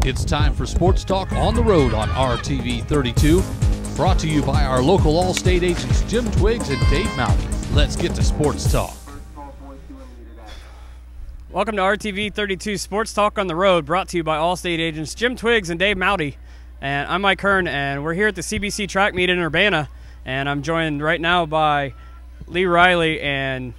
It's time for Sports Talk on the Road on RTV 32. Brought to you by our local Allstate agents Jim Twiggs and Dave Maute. Let's get to Sports Talk. Welcome to RTV 32 Sports Talk on the Road, brought to you by Allstate agents Jim Twiggs and Dave Maute. And I'm Mike Hirn, and we're here at the CBC track meet in Urbana. And I'm joined right now by Lee Riley and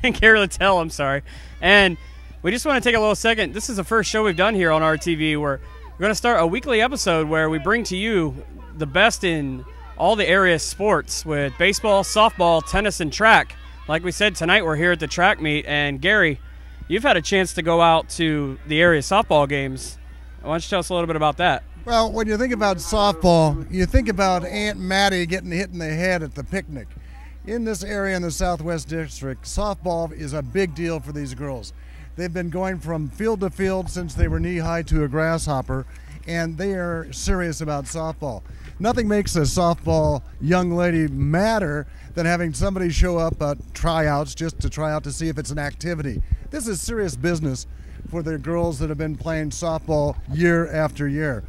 Gary Littell, I'm sorry. And we just want to take a little second. This is the first show we've done here on RTV. We're going to start a weekly episode where we bring to you the best in all the area sports with baseball, softball, tennis, and track. Like we said, tonight we're here at the track meet. And Gary, you've had a chance to go out to the area softball games. Why don't you tell us a little bit about that? Well, when you think about softball, you think about Aunt Mattie getting hit in the head at the picnic. In this area in the Southwest District, softball is a big deal for these girls. They've been going from field to field since they were knee-high to a grasshopper, and they are serious about softball. Nothing makes a softball young lady madder than having somebody show up at tryouts just to try out to see if it's an activity. This is serious business for the girls that have been playing softball year after year.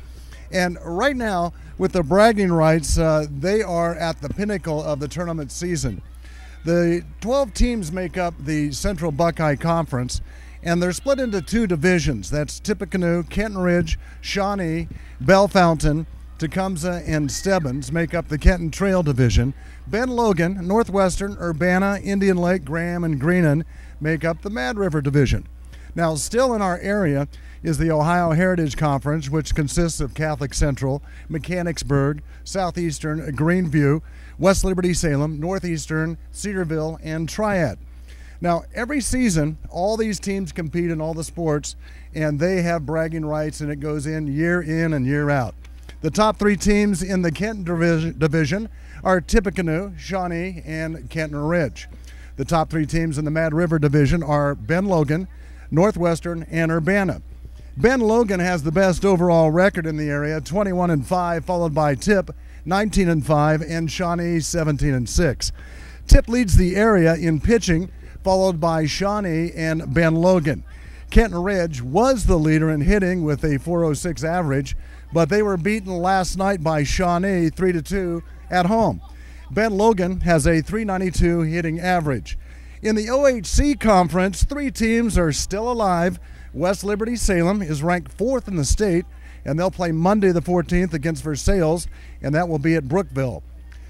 And right now, with the bragging rights, they are at the pinnacle of the tournament season. The 12 teams make up the Central Buckeye Conference, and they're split into two divisions. That's Tippecanoe, Kenton Ridge, Shawnee, Bellefontaine, Tecumseh, and Stebbins make up the Kenton Trail Division. Ben Logan, Northwestern, Urbana, Indian Lake, Graham, and Greenon make up the Mad River Division. Now, still in our area is the Ohio Heritage Conference, which consists of Catholic Central, Mechanicsburg, Southeastern, Greenview, West Liberty Salem, Northeastern, Cedarville, and Triad. Now, every season, all these teams compete in all the sports, and they have bragging rights, and it goes in and year out. The top three teams in the Kenton division are Tippecanoe, Shawnee, and Kenton Ridge. The top three teams in the Mad River division are Ben Logan, Northwestern, and Urbana. Ben Logan has the best overall record in the area, 21-5, followed by Tip, 19-5, and Shawnee, 17-6. Tip leads the area in pitching, followed by Shawnee and Ben Logan. Kenton Ridge was the leader in hitting with a .406 average, but they were beaten last night by Shawnee 3-2 at home. Ben Logan has a .392 hitting average. In the OHC Conference, three teams are still alive. West Liberty Salem is ranked 4th in the state, and they'll play Monday the 14th against Versailles, and that will be at Brookville.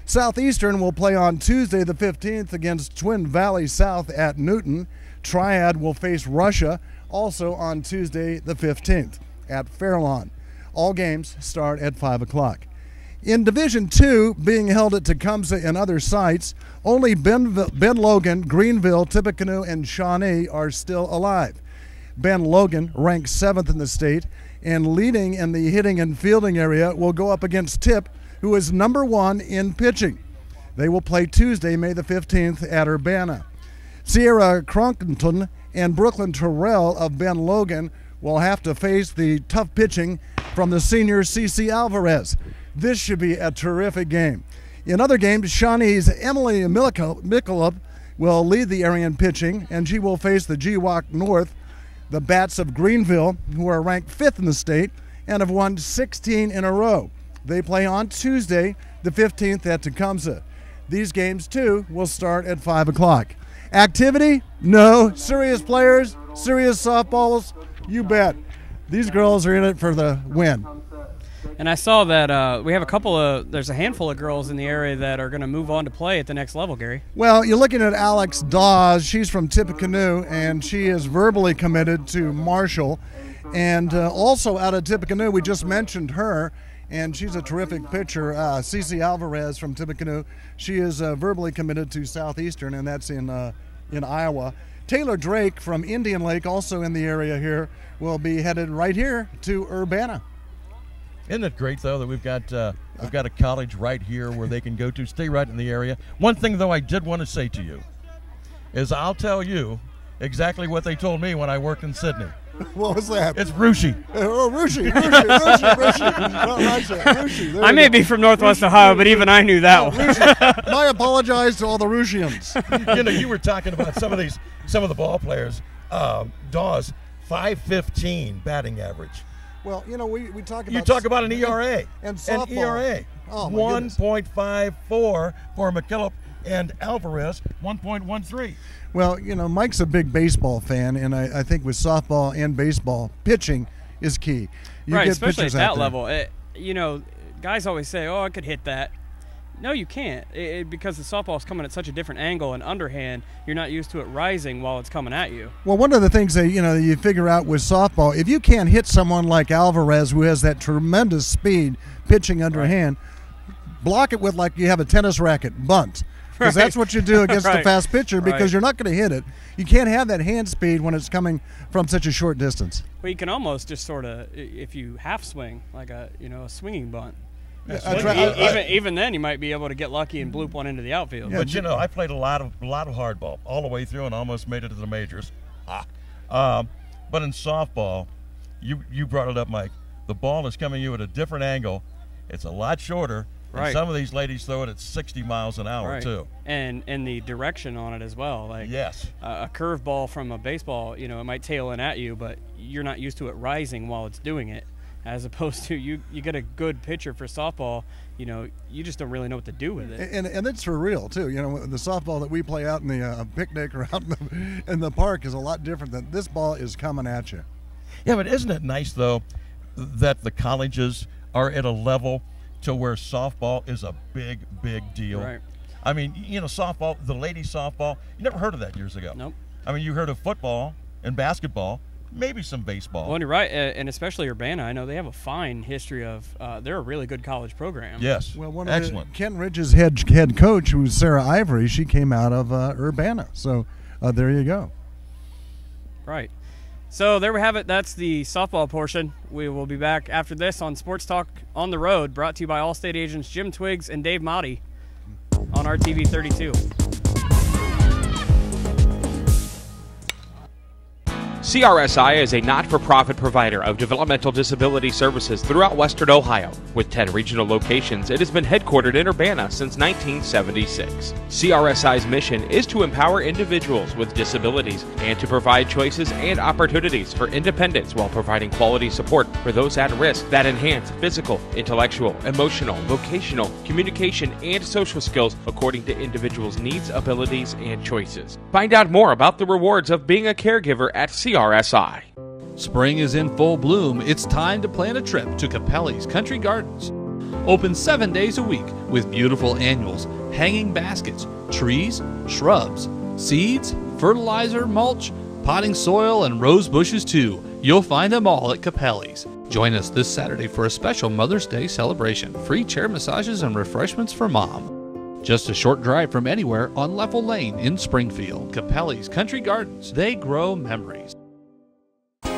Southeastern will play on Tuesday the 15th against Twin Valley South at Newton. Triad will face Russia also on Tuesday the 15th at Fairlawn. All games start at 5 o'clock. In Division II, being held at Tecumseh and other sites, only Ben Logan, Greenville, Tippecanoe, and Shawnee are still alive. Ben Logan ranks 7th in the state, and leading in the hitting and fielding area will go up against Tip, who is number 1 in pitching. They will play Tuesday, May the 15th at Urbana. Sierra Cronkton and Brooklyn Terrell of Ben Logan will have to face the tough pitching from the senior C.C. Alvarez. This should be a terrific game. In other games, Shawnee's Emily Mickalub will lead the area in pitching, and she will face the GWOC North, the Bats of Greenville, who are ranked 5th in the state and have won 16 in a row. They play on Tuesday, the 15th at Tecumseh. These games, too, will start at 5 o'clock. Activity? No. Serious players? Serious softballs? You bet. These girls are in it for the win. And I saw that we have there's a handful of girls in the area that are going to move on to play at the next level, Gary. Well, you're looking at Alex Dawes. She's from Tippecanoe, and she is verbally committed to Marshall. And also out of Tippecanoe, we just mentioned her, and she's a terrific pitcher. C.C. Alvarez from Tippecanoe. She is verbally committed to Southeastern, and that's in Iowa. Taylor Drake from Indian Lake, also in the area here, will be headed right here to Urbana. Isn't it great, though, that we've got a college right here where they can go to, stay right in the area? One thing, though, I did want to say to you is I'll tell you exactly what they told me when I worked in Sydney. What was that? It's Rushi. Oh, Rushi. I may be from Northwest Ohio, but even I knew that one. I apologize to all the Rushians. You were talking about some of the ball players. Dawes, .515 batting average. Well, you know, we talk about... You talk about an ERA. And softball. An ERA. Oh, my goodness. 1.54 for McKillop, and Alvarez, 1.13. Well, you know, Mike's a big baseball fan, and I think with softball and baseball, pitching is key. You right, get especially at pitchers out that there. level. You know, guys always say, oh, I could hit that. No, you can't, because the softball's coming at such a different angle, and underhand, you're not used to it rising while it's coming at you. Well, one of the things that, you know, you figure out with softball, if you can't hit someone like Alvarez, who has that tremendous speed pitching underhand, block it with like you have a tennis racket, bunt. Because that's what you do against the fast pitcher, because you're not going to hit it. You can't have that hand speed when it's coming from such a short distance. Well, you can almost just sort of, if you half swing, like a swinging bunt. Even then, you might be able to get lucky and bloop one into the outfield. Yeah, but you know, I played a lot of hardball all the way through and almost made it to the majors. But in softball, you brought it up, Mike. The ball is coming at you at a different angle. It's a lot shorter. Right. And some of these ladies throw it at 60 miles an hour too. And the direction on it as well. Like yes, a curveball from a baseball, you know, it might tail in at you, but you're not used to it rising while it's doing it. As opposed to you get a good pitcher for softball, you know, you just don't really know what to do with it. And it's for real too. You know, the softball that we play out in the picnic or out in the park is a lot different than this ball is coming at you. Yeah, but isn't it nice though that the colleges are at a level to where softball is a big deal? Right. I mean, you know, softball, the ladies softball, you never heard of that years ago. Nope. I mean, you heard of football and basketball. Maybe some baseball. Well, and you're right, and especially Urbana. I know they have a fine history of. They're a really good college program. Yes. Well, excellent. Kent Ridge's head coach, who's Sarah Ivory, she came out of Urbana. So there you go. Right. So there we have it. That's the softball portion. We will be back after this on Sports Talk on the Road, brought to you by Allstate agents Jim Twiggs and Dave Maute on RTV 32. CRSI is a not-for-profit provider of developmental disability services throughout Western Ohio. With 10 regional locations, it has been headquartered in Urbana since 1976. CRSI's mission is to empower individuals with disabilities and to provide choices and opportunities for independence while providing quality support for those at risk that enhance physical, intellectual, emotional, vocational, communication, and social skills according to individuals' needs, abilities, and choices. Find out more about the rewards of being a caregiver at CRSI. Spring is in full bloom. It's time to plan a trip to Capelli's Country Gardens. Open 7 days a week with beautiful annuals, hanging baskets, trees, shrubs, seeds, fertilizer, mulch, potting soil, and rose bushes too. You'll find them all at Capelli's. Join us this Saturday for a special Mother's Day celebration. Free chair massages and refreshments for Mom. Just a short drive from anywhere on Leffel Lane in Springfield. Capelli's Country Gardens. They grow memories.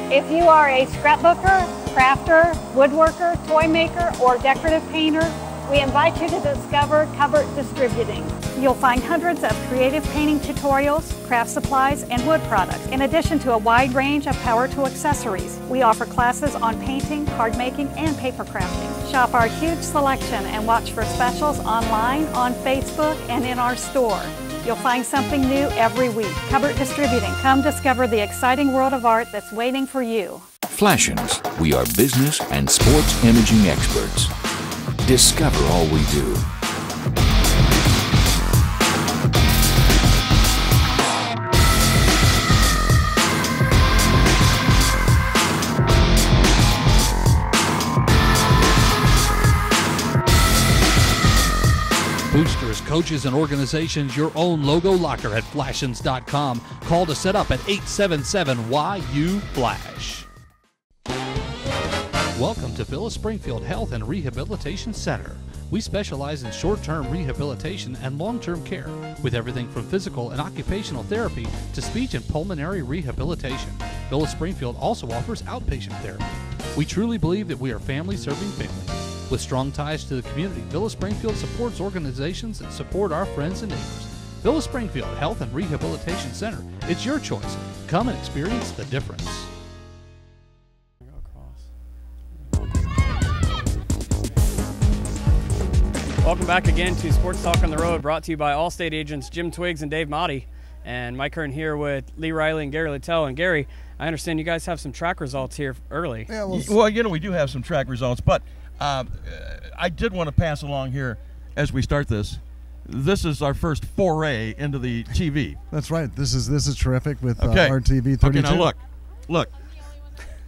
If you are a scrapbooker, crafter, woodworker, toy maker, or decorative painter, we invite you to discover Covert Distributing. You'll find hundreds of creative painting tutorials, craft supplies, and wood products, in addition to a wide range of power tool accessories. We offer classes on painting, card making, and paper crafting. Shop our huge selection and watch for specials online, on Facebook, and in our store. You'll find something new every week. Covert Distributing. Come discover the exciting world of art that's waiting for you. Flashins, we are business and sports imaging experts. Discover all we do. Boosters, coaches, and organizations, your own logo locker at flashins.com. Call to set up at 877-YU-FLASH. Welcome to Phyllis Springfield Health and Rehabilitation Center. We specialize in short-term rehabilitation and long-term care with everything from physical and occupational therapy to speech and pulmonary rehabilitation. Phyllis Springfield also offers outpatient therapy. We truly believe that we are family serving family. With strong ties to the community, Phyllis Springfield supports organizations that support our friends and neighbors. Phyllis Springfield Health and Rehabilitation Center. It's your choice. Come and experience the difference. Welcome back again to Sports Talk on the Road, brought to you by Allstate agents Jim Twiggs and Dave Maute. And Mike Hirn here with Lee Riley and Gary Littell. And Gary, I understand you guys have some track results here early. Yeah, well, you know, we do have some track results, but I did want to pass along here as we start this. This is our first foray into the TV. That's right. This is terrific with Okay. RTV 32. Okay, now look.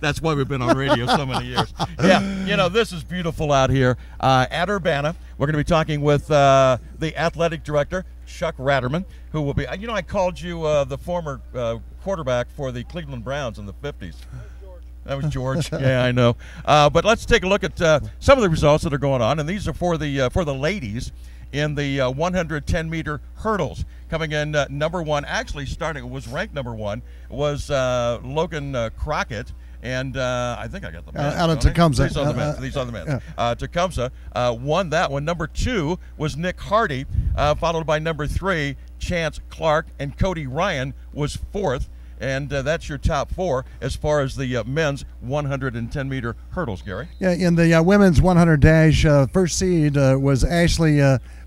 That's why we've been on radio so many years. Yeah, you know, this is beautiful out here at Urbana. We're going to be talking with the athletic director, Chuck Ratterman, who will be, you know, I called you the former quarterback for the Cleveland Browns in the 50s. That was George. Yeah, I know. But let's take a look at some of the results that are going on, and these are for the ladies in the 110-meter hurdles. Coming in number one, actually was ranked number one, was Logan Crockett. And I think I got the men. Out of Tecumseh. These are the men. Tecumseh won that one. Number two was Nick Hardy, followed by number three, Chance Clark, and Cody Ryan was fourth. And that's your top four as far as the men's 110-meter hurdles, Gary. Yeah, in the women's 100 dash, first seed was Ashley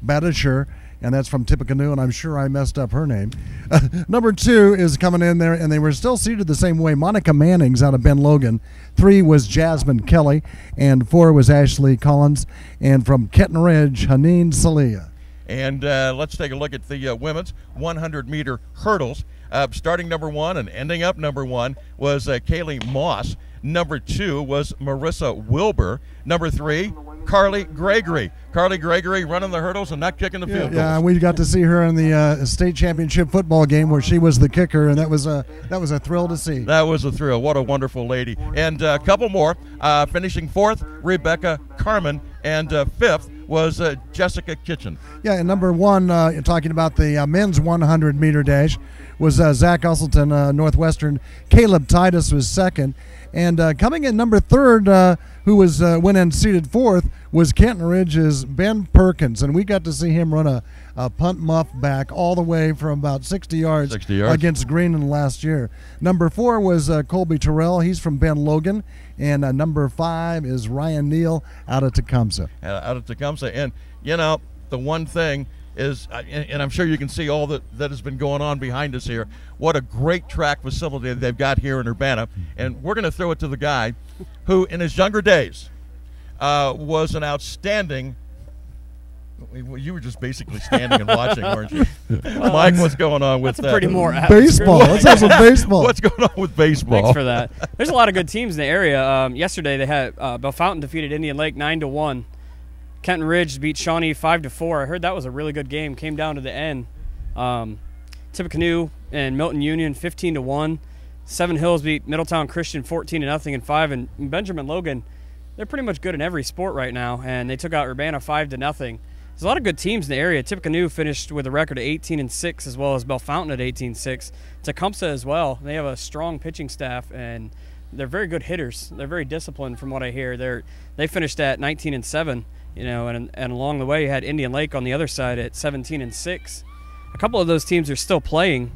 Badisher, and that's from Tippecanoe, and I'm sure I messed up her name. Number two is coming in there, and they were still seeded the same way. Monica Mannings out of Ben Logan. 3 was Jasmine Kelly, and 4 was Ashley Collins, and from Kenton Ridge, Haneen Salia. And let's take a look at the women's 100-meter hurdles. Starting number one and ending up number one was Kaylee Moss. Number 2 was Marissa Wilbur. Number 3, Carly Gregory. Carly Gregory running the hurdles and not kicking the field goals. Yeah, we got to see her in the state championship football game where she was the kicker, and that was a thrill to see. That was a thrill. What a wonderful lady. And a couple more. Finishing 4th, Rebecca Carmen, and 5th was Jessica Kitchen. Yeah, and number 1, talking about the men's 100-meter dash, was Zach Usselton, Northwestern. Caleb Titus was 2nd. And coming in number 3rd, who was went in seated 4th, was Kenton Ridge's Ben Perkins, and we got to see him run a punt muff back all the way from about 60 yards against Greenland last year. Number 4 was Colby Terrell. He's from Ben Logan. And number 5 is Ryan Neal out of Tecumseh. And, you know, the one thing is, and I'm sure you can see all that has been going on behind us here, what a great track facility they've got here in Urbana. And we're going to throw it to the guy who, in his younger days, was an outstanding. You were just basically standing and watching, weren't you? Mike, what's going on with that? That's pretty more baseball. Let's have some baseball. What's going on with baseball? Thanks for that. There's a lot of good teams in the area. Yesterday they had Bellefontaine defeated Indian Lake 9-1. Kenton Ridge beat Shawnee 5-4. I heard that was a really good game. Came down to the end. Tippecanoe and Milton Union 15-1. Seven Hills beat Middletown Christian 14-0 and 5. And Benjamin Logan, they're pretty much good in every sport right now, and they took out Urbana 5-0. There's a lot of good teams in the area. Tippecanoe finished with a record of 18-6, as well as Bellefontaine at 18-6. Tecumseh as well. They have a strong pitching staff, and they're very good hitters. They're very disciplined, from what I hear. They finished at 19-7. You know, and along the way you had Indian Lake on the other side at 17-6. A couple of those teams are still playing.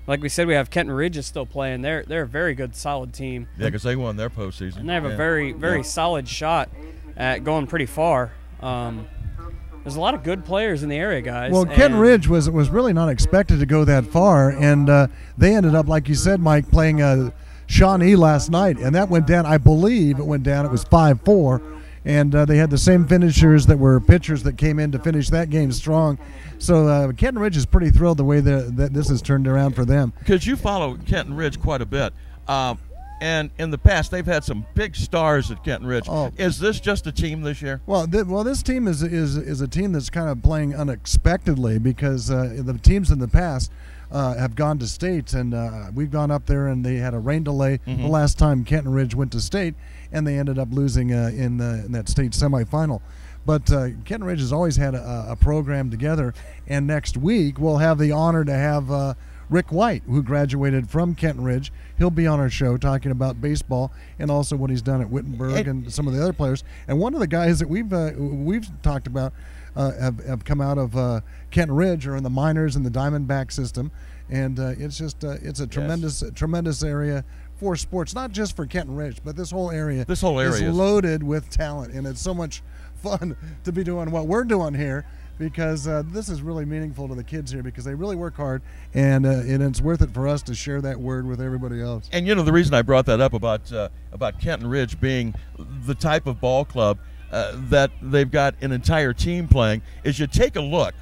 Like we said, we have Kenton Ridge is still playing. They're a very good, solid team. Yeah, because they won their postseason. And they have a very solid shot at going pretty far. There's a lot of good players in the area, guys. Well, Kenton Ridge was really not expected to go that far, and they ended up, like you said, Mike, playing Shawnee last night, and that went down. I believe it went down. It was 5-4. And they had the same finishers that were pitchers that came in to finish that game strong. So Kenton Ridge is pretty thrilled the way that this has turned around for them. Because you follow Kenton Ridge quite a bit. And in the past, they've had some big stars at Kenton Ridge. Oh. Is this just a team this year? Well, this team is a team that's kind of playing unexpectedly because the teams in the past have gone to state, and we've gone up there, and they had a rain delay the last time Kenton Ridge went to state, and they ended up losing in that state semifinal. But Kenton Ridge has always had a program together, and next week we'll have the honor to have Rick White, who graduated from Kenton Ridge. He'll be on our show talking about baseball and also what he's done at Wittenberg and some of the other players. And one of the guys that we've talked about have come out of Kenton Ridge or in the minors and the Diamondback system, and it's a tremendous area for sports, not just for Kenton Ridge, but this whole area is loaded with talent, and it's so much fun to be doing what we're doing here. because this is really meaningful to the kids here because they really work hard, and it's worth it for us to share that word with everybody else. And you know, the reason I brought that up about Kenton Ridge being the type of ball club that they've got an entire team playing is you take a look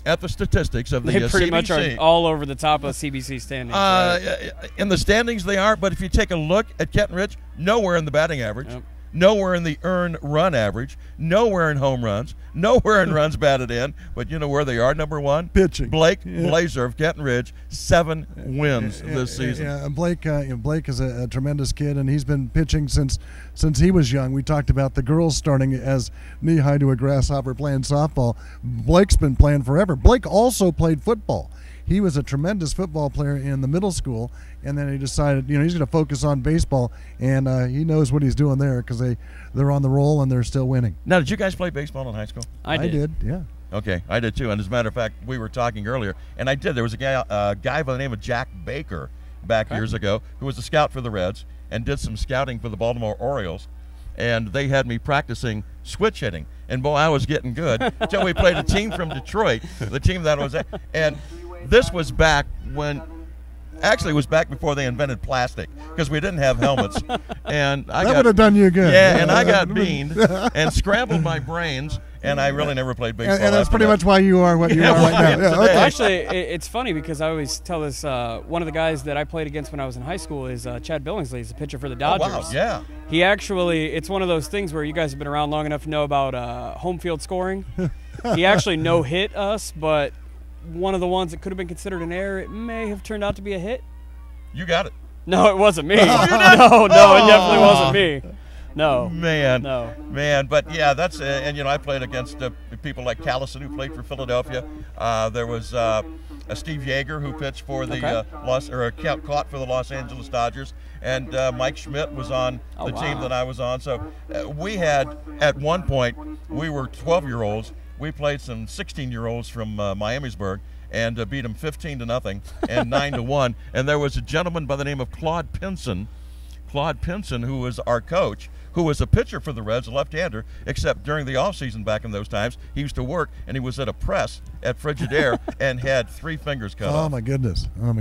at the statistics of the They pretty CBC. much are all over the top of CBC standings. Right? In the standings they are, but if you take a look at Kenton Ridge, nowhere in the batting average, Yep. nowhere in the earned run average, nowhere in home runs, nowhere in runs batted in. But you know where they are, number one? Pitching. Blake Blazer of Kenton Ridge, 7 wins this season. Yeah, and Blake is a tremendous kid, and he's been pitching since he was young. We talked about the girls starting as knee-high to a grasshopper playing softball. Blake's been playing forever. Blake also played football. He was a tremendous football player in the middle school, and then he decided, he's going to focus on baseball, and he knows what he's doing there because they're on the roll and they're still winning. Now, did you guys play baseball in high school? I did. Yeah. Okay, I did too. And as a matter of fact, we were talking earlier, and I did. There was a guy by the name of Jack Baker back years ago who was a scout for the Reds and did some scouting for the Baltimore Orioles, and they had me practicing switch hitting. And boy, I was getting good until we played a team from Detroit, the team that was at. And this was back when, actually it was back before they invented plastic because we didn't have helmets. And that would have done you good. Yeah, and I got beaned and scrambled my brains, and I really never played baseball. And that's pretty much why you are what you are right now. Yeah, okay. Actually, it's funny because I always tell this. One of the guys that I played against when I was in high school is Chad Billingsley. He's a pitcher for the Dodgers. Oh, wow, yeah. He actually, it's one of those things where you guys have been around long enough to know about home field scoring. He actually no-hit us, but one of the ones that could have been considered an error, it may have turned out to be a hit. You got it. No, it wasn't me. No, it definitely wasn't me. No. Man. But yeah, that's and I played against people like Callison who played for Philadelphia. There was Steve Yeager who pitched for the caught for the Los Angeles Dodgers, and Mike Schmidt was on the team that I was on. So we had at one point we were 12-year-olds. We played some 16-year-olds from Miamisburg and beat them 15-0 and 9-1. And there was a gentleman by the name of Claude Pinson, who was our coach, who was a pitcher for the Reds, a left-hander, except during the offseason back in those times, he used to work, and he was at a press at Frigidaire and had 3 fingers cut off. Oh, my goodness. Well,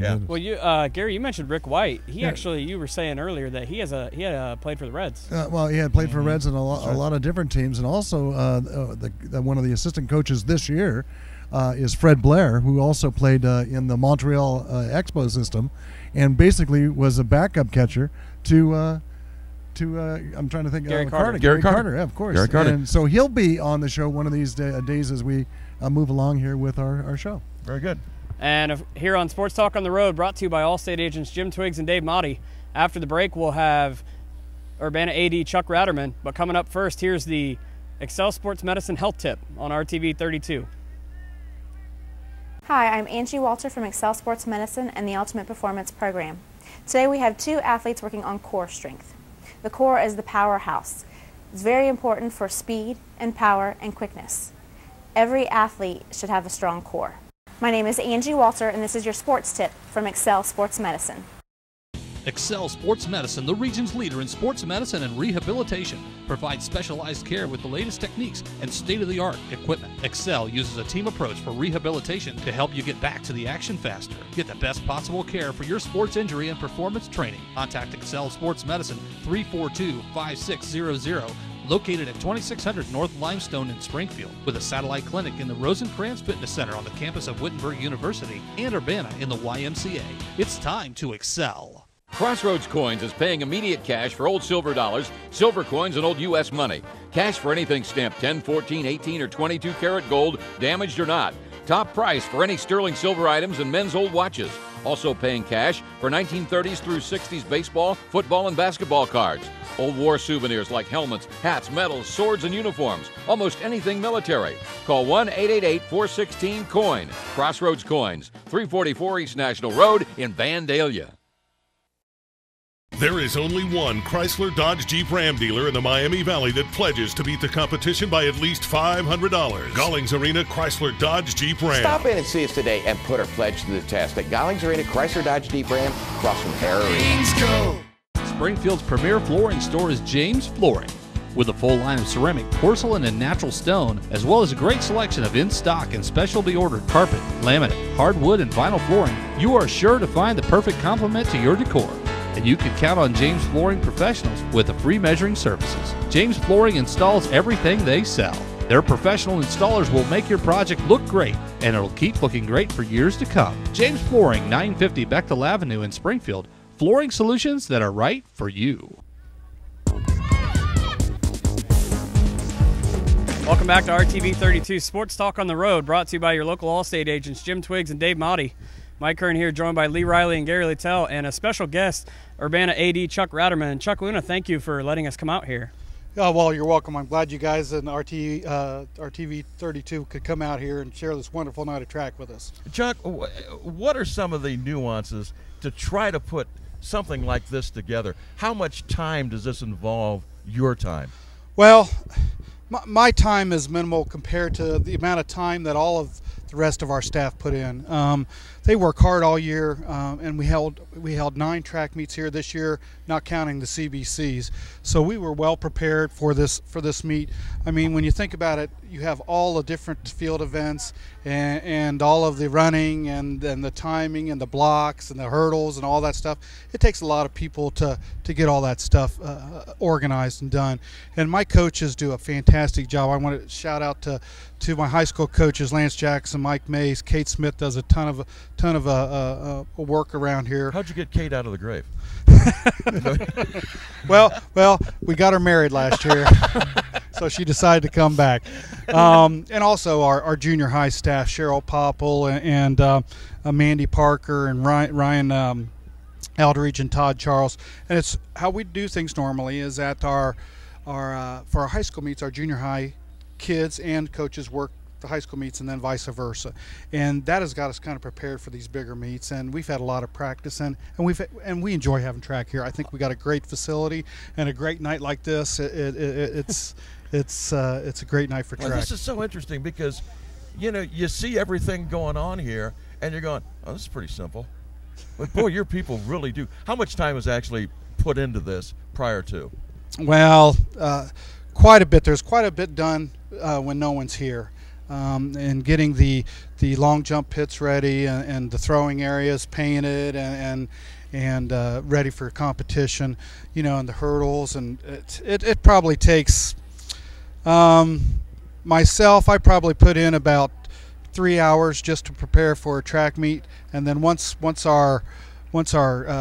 Gary, you mentioned Rick White. He actually, you were saying earlier that he had played for the Reds. Well, he had played for Reds and a lot of different teams, and also one of the assistant coaches this year is Fred Blair, who also played in the Montreal Expo system, and basically was a backup catcher to I'm trying to think. Gary Carter. Gary Carter, yeah, of course. Gary Carter. And so he'll be on the show one of these days as we move along here with our show. Very good. And here on Sports Talk on the Road, brought to you by Allstate agents Jim Twiggs and Dave Maute. After the break, we'll have Urbana AD Chuck Ratterman. But coming up first, here's the Excel Sports Medicine Health Tip on RTV 32. Hi, I'm Angie Walter from Excel Sports Medicine and the Ultimate Performance Program. Today we have 2 athletes working on core strength. The core is the powerhouse. It's very important for speed and power and quickness. Every athlete should have a strong core. My name is Angie Walter, and this is your sports tip from Excel Sports Medicine. Excel Sports Medicine, the region's leader in sports medicine and rehabilitation, provides specialized care with the latest techniques and state-of-the-art equipment. Excel uses a team approach for rehabilitation to help you get back to the action faster. Get the best possible care for your sports injury and performance training. Contact Excel Sports Medicine 342-5600, located at 2600 North Limestone in Springfield, with a satellite clinic in the Rosencrantz Fitness Center on the campus of Wittenberg University and Urbana in the YMCA. It's time to excel. Crossroads Coins is paying immediate cash for old silver dollars, silver coins, and old U.S. money. Cash for anything stamped 10, 14, 18, or 22 karat gold, damaged or not. Top price for any sterling silver items and men's old watches. Also paying cash for 1930s through 60s baseball, football, and basketball cards. Old war souvenirs like helmets, hats, medals, swords, and uniforms. Almost anything military. Call 1-888-416-COIN. Crossroads Coins, 344 East National Road in Vandalia. There is only one Chrysler Dodge Jeep Ram dealer in the Miami Valley that pledges to beat the competition by at least $500. Gollings Arena Chrysler Dodge Jeep Ram. Stop in and see us today and put our pledge to the test at Gollings Arena Chrysler Dodge Jeep Ram across from Harry. Springfield's premier flooring store is James Flooring. With a full line of ceramic, porcelain, and natural stone, as well as a great selection of in-stock and specialty ordered carpet, laminate, hardwood, and vinyl flooring, you are sure to find the perfect complement to your decor. And you can count on James Flooring Professionals with the free measuring services. James Flooring installs everything they sell. Their professional installers will make your project look great, and it'll keep looking great for years to come. James Flooring, 950 Bechtel Avenue in Springfield. Flooring solutions that are right for you. Welcome back to RTV 32 Sports Talk on the Road, brought to you by your local Allstate agents, Jim Twiggs and Dave Maute. Mike Hirn here, joined by Lee Riley and Gary Littell, and a special guest, Urbana AD Chuck Ratterman. Chuck Luna, thank you for letting us come out here. Oh, well, you're welcome. I'm glad you guys in RTV 32 could come out here and share this wonderful night of track with us. Chuck, what are some of the nuances to try to put something like this together? How much time does this involve your time? Well, my time is minimal compared to the amount of time that all of the rest of our staff put in. They work hard all year, and we held 9 track meets here this year, not counting the CBCs. So we were well prepared for this meet. I mean, when you think about it, you have all the different field events and all of the running and the timing and the blocks and the hurdles and all that stuff. It takes a lot of people to get all that stuff organized and done. And my coaches do a fantastic job. I want to shout out to my high school coaches, Lance Jackson, Mike Mays. Kate Smith does a ton of work around here. How'd you get Kate out of the grave? well, we got her married last year, so she decided to come back. And also our junior high staff, Cheryl Popple and Mandy Parker and Ryan Aldridge and Todd Charles. And it's how we do things normally is at for our high school meets, our junior high kids and coaches work the high school meets and then vice versa, and that has got us kind of prepared for these bigger meets. And we've had a lot of practice and we enjoy having track here. I think we got a great facility and a great night like this. It's a great night for track. Well, this is so interesting because you see everything going on here and you're going, oh, this is pretty simple, but boy, your people really do. How much time was actually put into this prior to? Well, quite a bit. There's quite a bit done when no one's here. And getting the long jump pits ready and the throwing areas painted and ready for competition, and the hurdles, and it probably takes myself. I probably put in about 3 hours just to prepare for a track meet, and then once our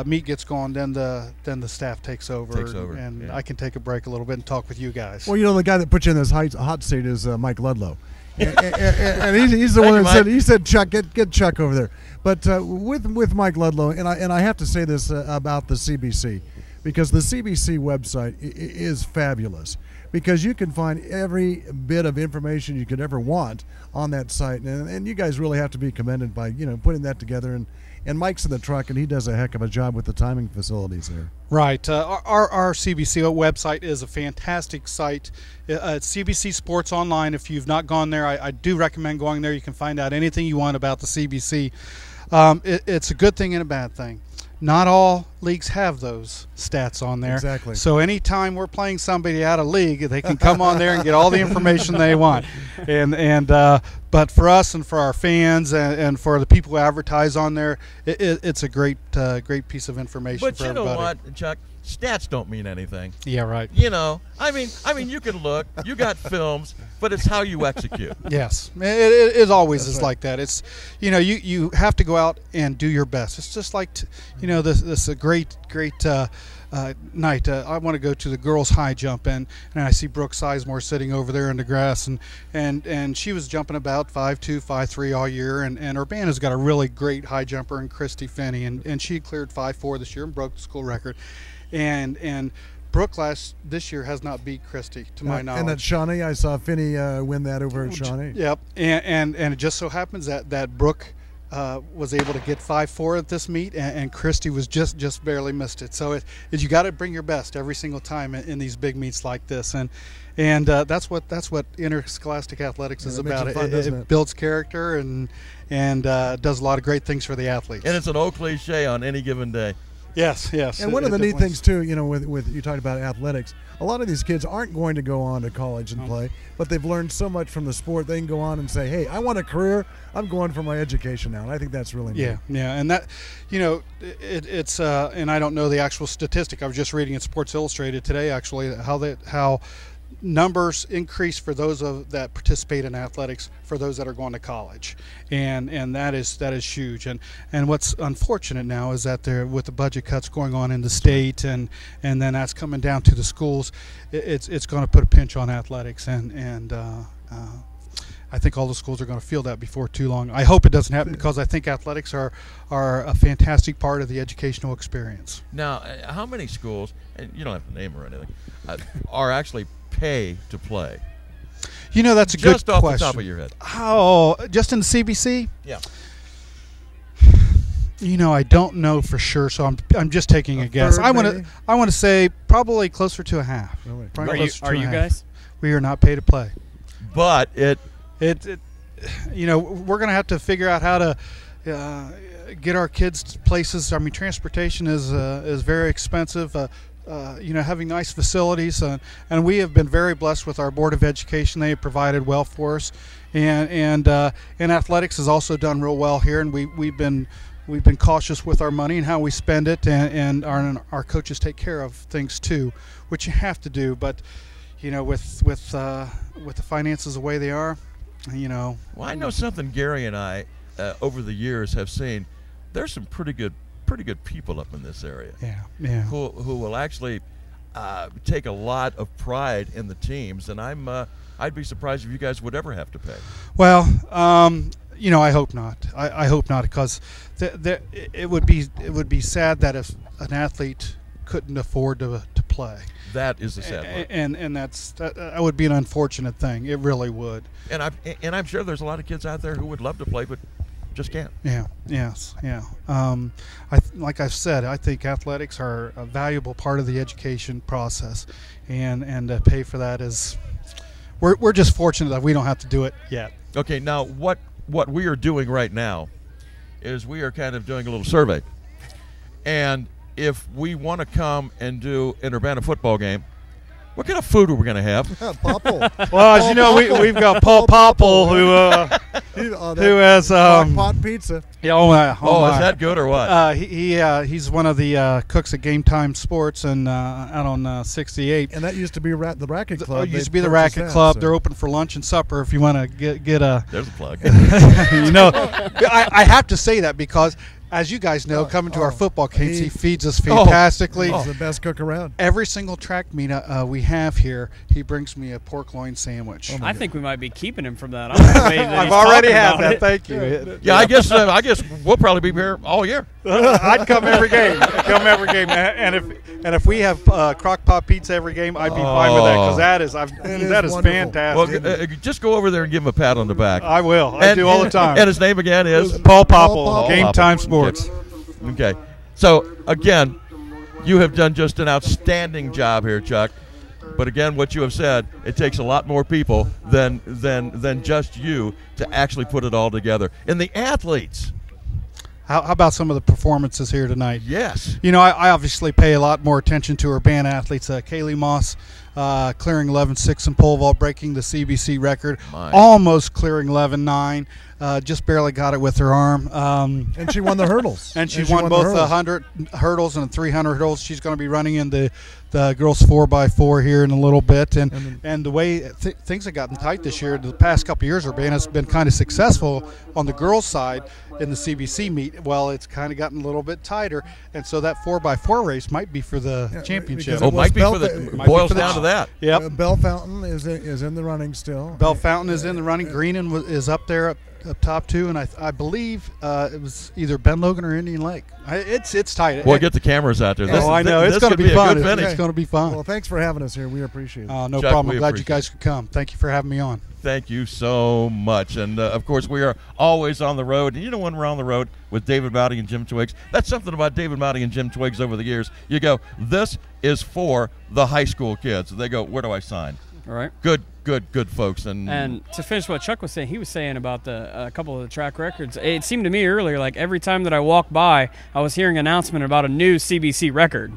meet gets going, then the staff takes over. And I can take a break a little bit and talk with you guys. Well, the guy that put you in this hot seat is Mike Ludlow. and he's the one that said Chuck, get Chuck over there. But with Mike Ludlow, and I have to say this about the CBC, because the CBC website is fabulous, because you can find every bit of information you could ever want on that site, and you guys really have to be commended by putting that together. And Mike's in the truck, and he does a heck of a job with the timing facilities there. Right. Our CBC website is a fantastic site. It's CBC Sports Online. If you've not gone there, I do recommend going there. You can find out anything you want about the CBC. It's a good thing and a bad thing. Not all leagues have those stats on there. Exactly. So anytime we're playing somebody out of league, they can come on there and get all the information they want. But for us and for our fans and for the people who advertise on there, it's a great piece of information but for everybody. But you know what, Chuck? Stats don't mean anything. Yeah, right. I mean, you can look, you got films, but it's how you execute. Yes, it always is like that. It's you have to go out and do your best. It's just like this is a great night. I want to go to the girls' high jump, and I see Brooke Sizemore sitting over there in the grass, and she was jumping about 5'2", 5'3" all year, and Urbana's got a really great high jumper in Christy Finney, and she cleared 5'4" this year and broke the school record. And Brooke this year has not beat Christy, to my knowledge. And at Shawnee, I saw Finney win that over at Shawnee. Yep. And it just so happens that Brooke was able to get 5'4" at this meet, and Christy was just barely missed it. So you got to bring your best every single time in these big meets like this, and that's what interscholastic athletics is about. It builds character and does a lot of great things for the athletes. And it's an old cliche on any given day. Yes, yes. And one of the neat things too, with you talked about athletics, a lot of these kids aren't going to go on to college and play, but they've learned so much from the sport. They can go on and say, "Hey, I want a career. I'm going for my education now." And I think that's really neat. Yeah, and that, it's and I don't know the actual statistic. I was just reading in Sports Illustrated today, actually, how numbers increase for those that participate in athletics for those that are going to college, and that is huge. And what's unfortunate now is that with the budget cuts going on in the state, and then that's coming down to the schools, it's going to put a pinch on athletics, and I think all the schools are going to feel that before too long. I hope it doesn't happen, because I think athletics are a fantastic part of the educational experience. Now, how many schools, and you don't have to name or anything, are actually pay to play? That's a good question. Just off the top of your head. Oh, just in the CBC? Yeah. I don't know for sure, so I'm just taking a guess. I want to say probably closer to a half. Really? Are you guys? We are not paid to play. But we're going to have to figure out how to get our kids to places. I mean, transportation is very expensive. Having nice facilities, and we have been very blessed with our Board of Education. They have provided well for us, and athletics has also done real well here. And we've been cautious with our money and how we spend it, and our coaches take care of things too, which you have to do. But with the finances the way they are, Well, I know something Gary and I over the years have seen. There's some pretty good people up in this area. Yeah. Who will actually take a lot of pride in the teams, and I'd be surprised if you guys would ever have to pay. Well, I hope not. I hope not, because it would be sad that if an athlete couldn't afford to play. That is the sad part. And that would be an unfortunate thing. It really would. And I'm sure there's a lot of kids out there who would love to play, but just can't. Yeah. Yes. Yeah. Like I've said, I think athletics are a valuable part of the education process, and to pay for that is, we're just fortunate that we don't have to do it yet. Okay. Now, what we are doing right now is we are kind of doing a little survey, and if we want to come and do an Urbana football game, what kind of food are we going to have? Popple. Well, as you know, we've got Paul Popple, who has pot pizza. Yeah. Is that good or what? He's one of the cooks at Game Time Sports and out on 68. And that used to be the Racket Club. It used to be the Racket Club. So. They're open for lunch and supper if you want to get a. There's a plug. I have to say that because, as you guys know, coming to our football games, he feeds us fantastically. He's the best cook around. Every single track meet we have here, he brings me a pork loin sandwich. I think we might be keeping him from that. I've already had that. Thank you. Yeah, I guess we'll probably be here all year. I'd come every game. And if we have crock pot pizza every game, I'd be fine with that, because that is fantastic. Well, just go over there and give him a pat on the back. I will. I do all the time. And his name again is Paul Popple, Game Time Sports. Okay. So again, you have done just an outstanding job here, Chuck. But again, what you have said, it takes a lot more people than just you to actually put it all together. And the athletes. How about some of the performances here tonight? Yes. I obviously pay a lot more attention to Urbana athletes. Kaylee Moss clearing 11.6 in pole vault, breaking the CBC record. Almost clearing 11.9. Just barely got it with her arm. And she won the hurdles. And she won both 100 hurdles and 300 hurdles. She's going to be running in the girls 4x4 here in a little bit. And the way things have gotten tight this year, the past couple of years, Urbana's been kind of successful on the girls' side in the CBC meet. Well, it's kind of gotten a little bit tighter. And so that 4x4 race might be for the championship. Might be for the – boils down to that. Yep. Bell Fountain is in the running still. Bell Fountain is in the running. Greenan is up there up top two, and I believe it was either Ben Logan or Indian Lake. It's tight. Boy, get the cameras out there. I know. It's going to be fun. It's going to be fun. Well, thanks for having us here. We appreciate it. No problem. I'm glad you guys could come. Thank you for having me on. Thank you so much. And, of course, we are always on the road. And when we're on the road with David Maute and Jim Twiggs, that's something about David Maute and Jim Twiggs over the years. You go, this is for the high school kids. They go, where do I sign? All right. Good good folks. And to finish what Chuck was saying, he was saying about a couple of the track records. It seemed to me earlier like every time that I walked by, I was hearing an announcement about a new CBC record.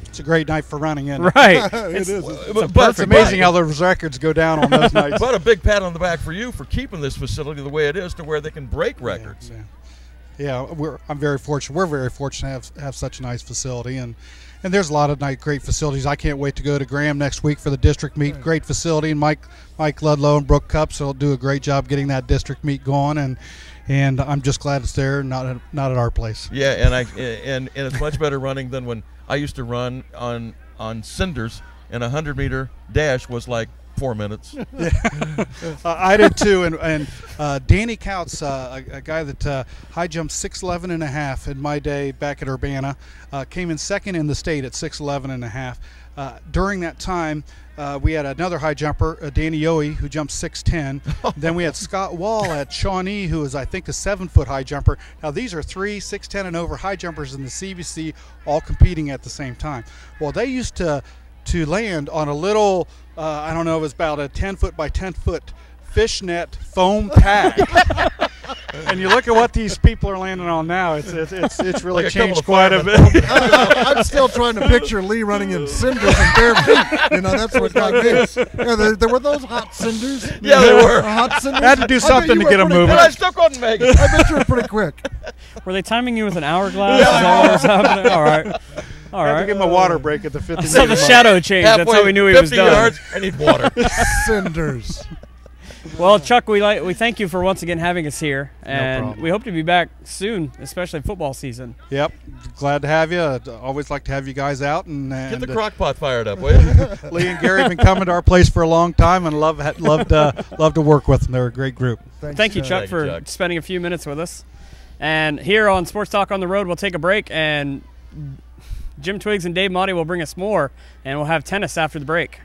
It's a great night for running, isn't it? Right. It is. But it's amazing how those records go down on those nights. But a big pat on the back for you for keeping this facility the way it is to where they can break records. Yeah, I'm very fortunate. We're very fortunate to have such a nice facility, and there's a lot of great facilities. I can't wait to go to Graham next week for the district meet. Great facility, and Mike Ludlow and Brooke Cups will do a great job getting that district meet going, and I'm just glad it's there, not at our place. Yeah, and it's much better running than when I used to run on cinders, and a 100-meter dash was like 4 minutes. I did too, and Danny Couts, a guy that high jumped 6'11.5 in my day back at Urbana, came in second in the state at 6'11.5. During that time, we had another high jumper, Danny Yohe, who jumped 6'10". Then we had Scott Wall at Shawnee, who is, I think, a 7-foot high jumper. Now, these are 3 6'10" and over high jumpers in the CBC, all competing at the same time. Well, they used to land on a little, I don't know, it was about a 10-foot by 10-foot fishnet foam tag. And you look at what these people are landing on now, it's really like changed quite a bit. I'm still trying to picture Lee running in cinders and bare feet. You know, that's what got me. Yeah, there were those hot cinders. Yeah, they were. Hot cinders. I had to do something to get them moving. And I still couldn't make it. I bet you were pretty quick. Were they timing you with an hourglass? Is that what was happening? All right. All I had right. to give him a water break at the 50 So the shadow changed. That's how we knew he was done. 50 yards, I need water. Cinders. Well, Chuck, we thank you for once again having us here, and problem. we hope to be back soon, especially football season. Yep, glad to have you. I'd always like to have you guys out and get the crock pot fired up, will you? Lee and Gary have been coming to our place for a long time, and love to work with them. They're a great group. Thank you, Chuck, for spending a few minutes with us. And here on Sports Talk on the Road, we'll take a break, and Jim Twiggs and Dave Maute will bring us more, and we'll have tennis after the break.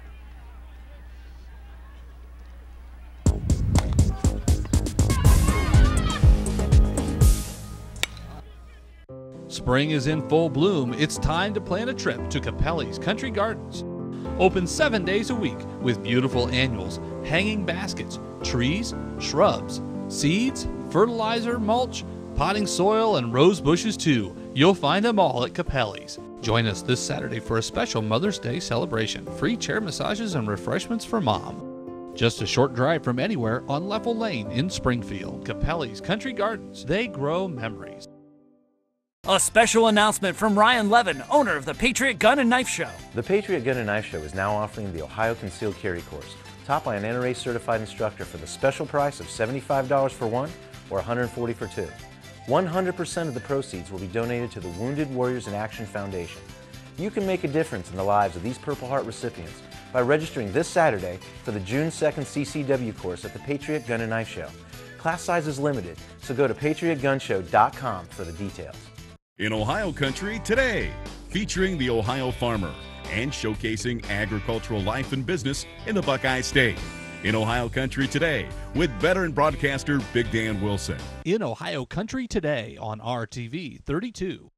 Spring is in full bloom. It's time to plan a trip to Capelli's Country Gardens. Open 7 days a week with beautiful annuals, hanging baskets, trees, shrubs, seeds, fertilizer, mulch, potting soil, and rose bushes too. You'll find them all at Capelli's. Join us this Saturday for a special Mother's Day celebration. Free chair massages and refreshments for Mom. Just a short drive from anywhere on Leffel Lane in Springfield. Capelli's Country Gardens. They grow memories. A special announcement from Ryan Levin, owner of the Patriot Gun and Knife Show. The Patriot Gun and Knife Show is now offering the Ohio Concealed Carry course, taught by an NRA certified instructor for the special price of $75 for one or $140 for two. 100% of the proceeds will be donated to the Wounded Warriors in Action Foundation. You can make a difference in the lives of these Purple Heart recipients by registering this Saturday for the June 2nd CCW course at the Patriot Gun and Knife Show. Class size is limited, so go to patriotgunshow.com for the details. In Ohio Country Today, featuring the Ohio farmer and showcasing agricultural life and business in the Buckeye State. In Ohio Country Today with veteran broadcaster Big Dan Wilson. In Ohio Country Today on RTV 32.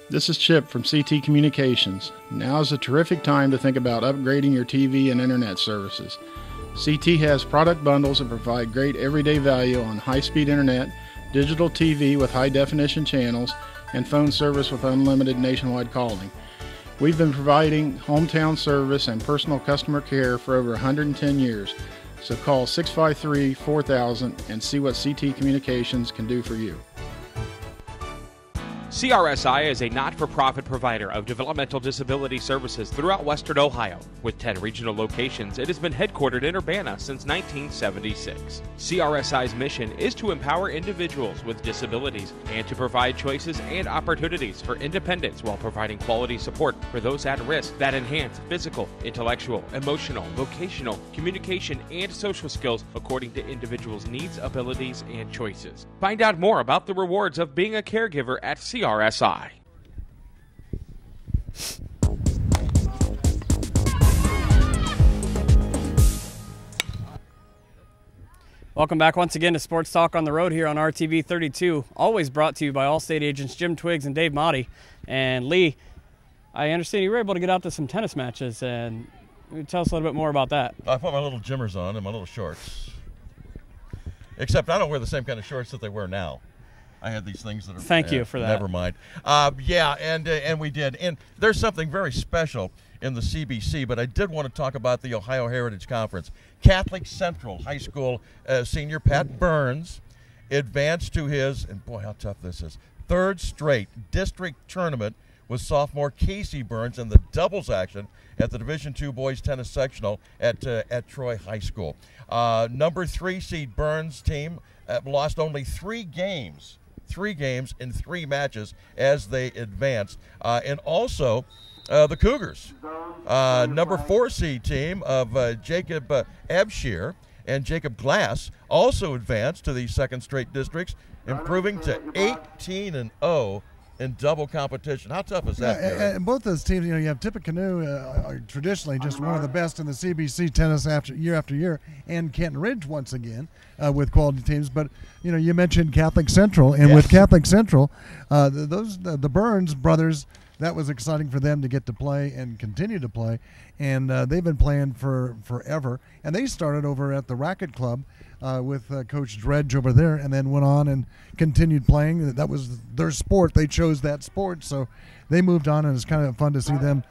This is Chip from CT Communications. Now is a terrific time to think about upgrading your TV and internet services. CT has product bundles that provide great everyday value on high-speed internet, digital TV with high-definition channels, and phone service with unlimited nationwide calling. We've been providing hometown service and personal customer care for over 110 years, so call 653-4000 and see what CT Communications can do for you. CRSI is a not-for-profit provider of developmental disability services throughout Western Ohio. With 10 regional locations, it has been headquartered in Urbana since 1976. CRSI's mission is to empower individuals with disabilities and to provide choices and opportunities for independence while providing quality support for those at risk that enhance physical, intellectual, emotional, vocational, communication, and social skills according to individuals' needs, abilities, and choices. Find out more about the rewards of being a caregiver at CRSI. Welcome back once again to Sports Talk on the Road here on RTV 32, always brought to you by Allstate agents Jim Twiggs and Dave Maute. And Lee, I understand you were able to get out to some tennis matches, and Tell us a little bit more about that. I put my little Jimmers on and my little shorts. Except I don't wear the same kind of shorts that they wear now. I had these things that are. Thank you for that. Never mind. Yeah, and we did. And there's something very special in the CBC, but I did want to talk about the Ohio Heritage Conference. Catholic Central High School senior Pat Burns advanced to his, and boy, how tough this is, third straight district tournament with sophomore Casey Burns in the doubles action at the Division II Boys Tennis Sectional at Troy High School. Number 3 seed Burns team lost only 3 games in 3 matches as they advanced. And also the Cougars, number 4 seed team of Jacob Abshir and Jacob Glass also advanced to the second straight districts, improving to 18-0 in double competition. How tough is that? And both those teams, you have Tippecanoe, are traditionally just one of the best in the CBC tennis after year, and Kenton Ridge once again with quality teams. But you mentioned Catholic Central, and with Catholic Central, the Burns brothers, that was exciting for them to get to play and continue to play, and they've been playing for forever. And they started over at the Racket Club with Coach Dredge over there, and then went on and continued playing. That was their sport. They chose that sport, so they moved on, and it's kind of fun to see them.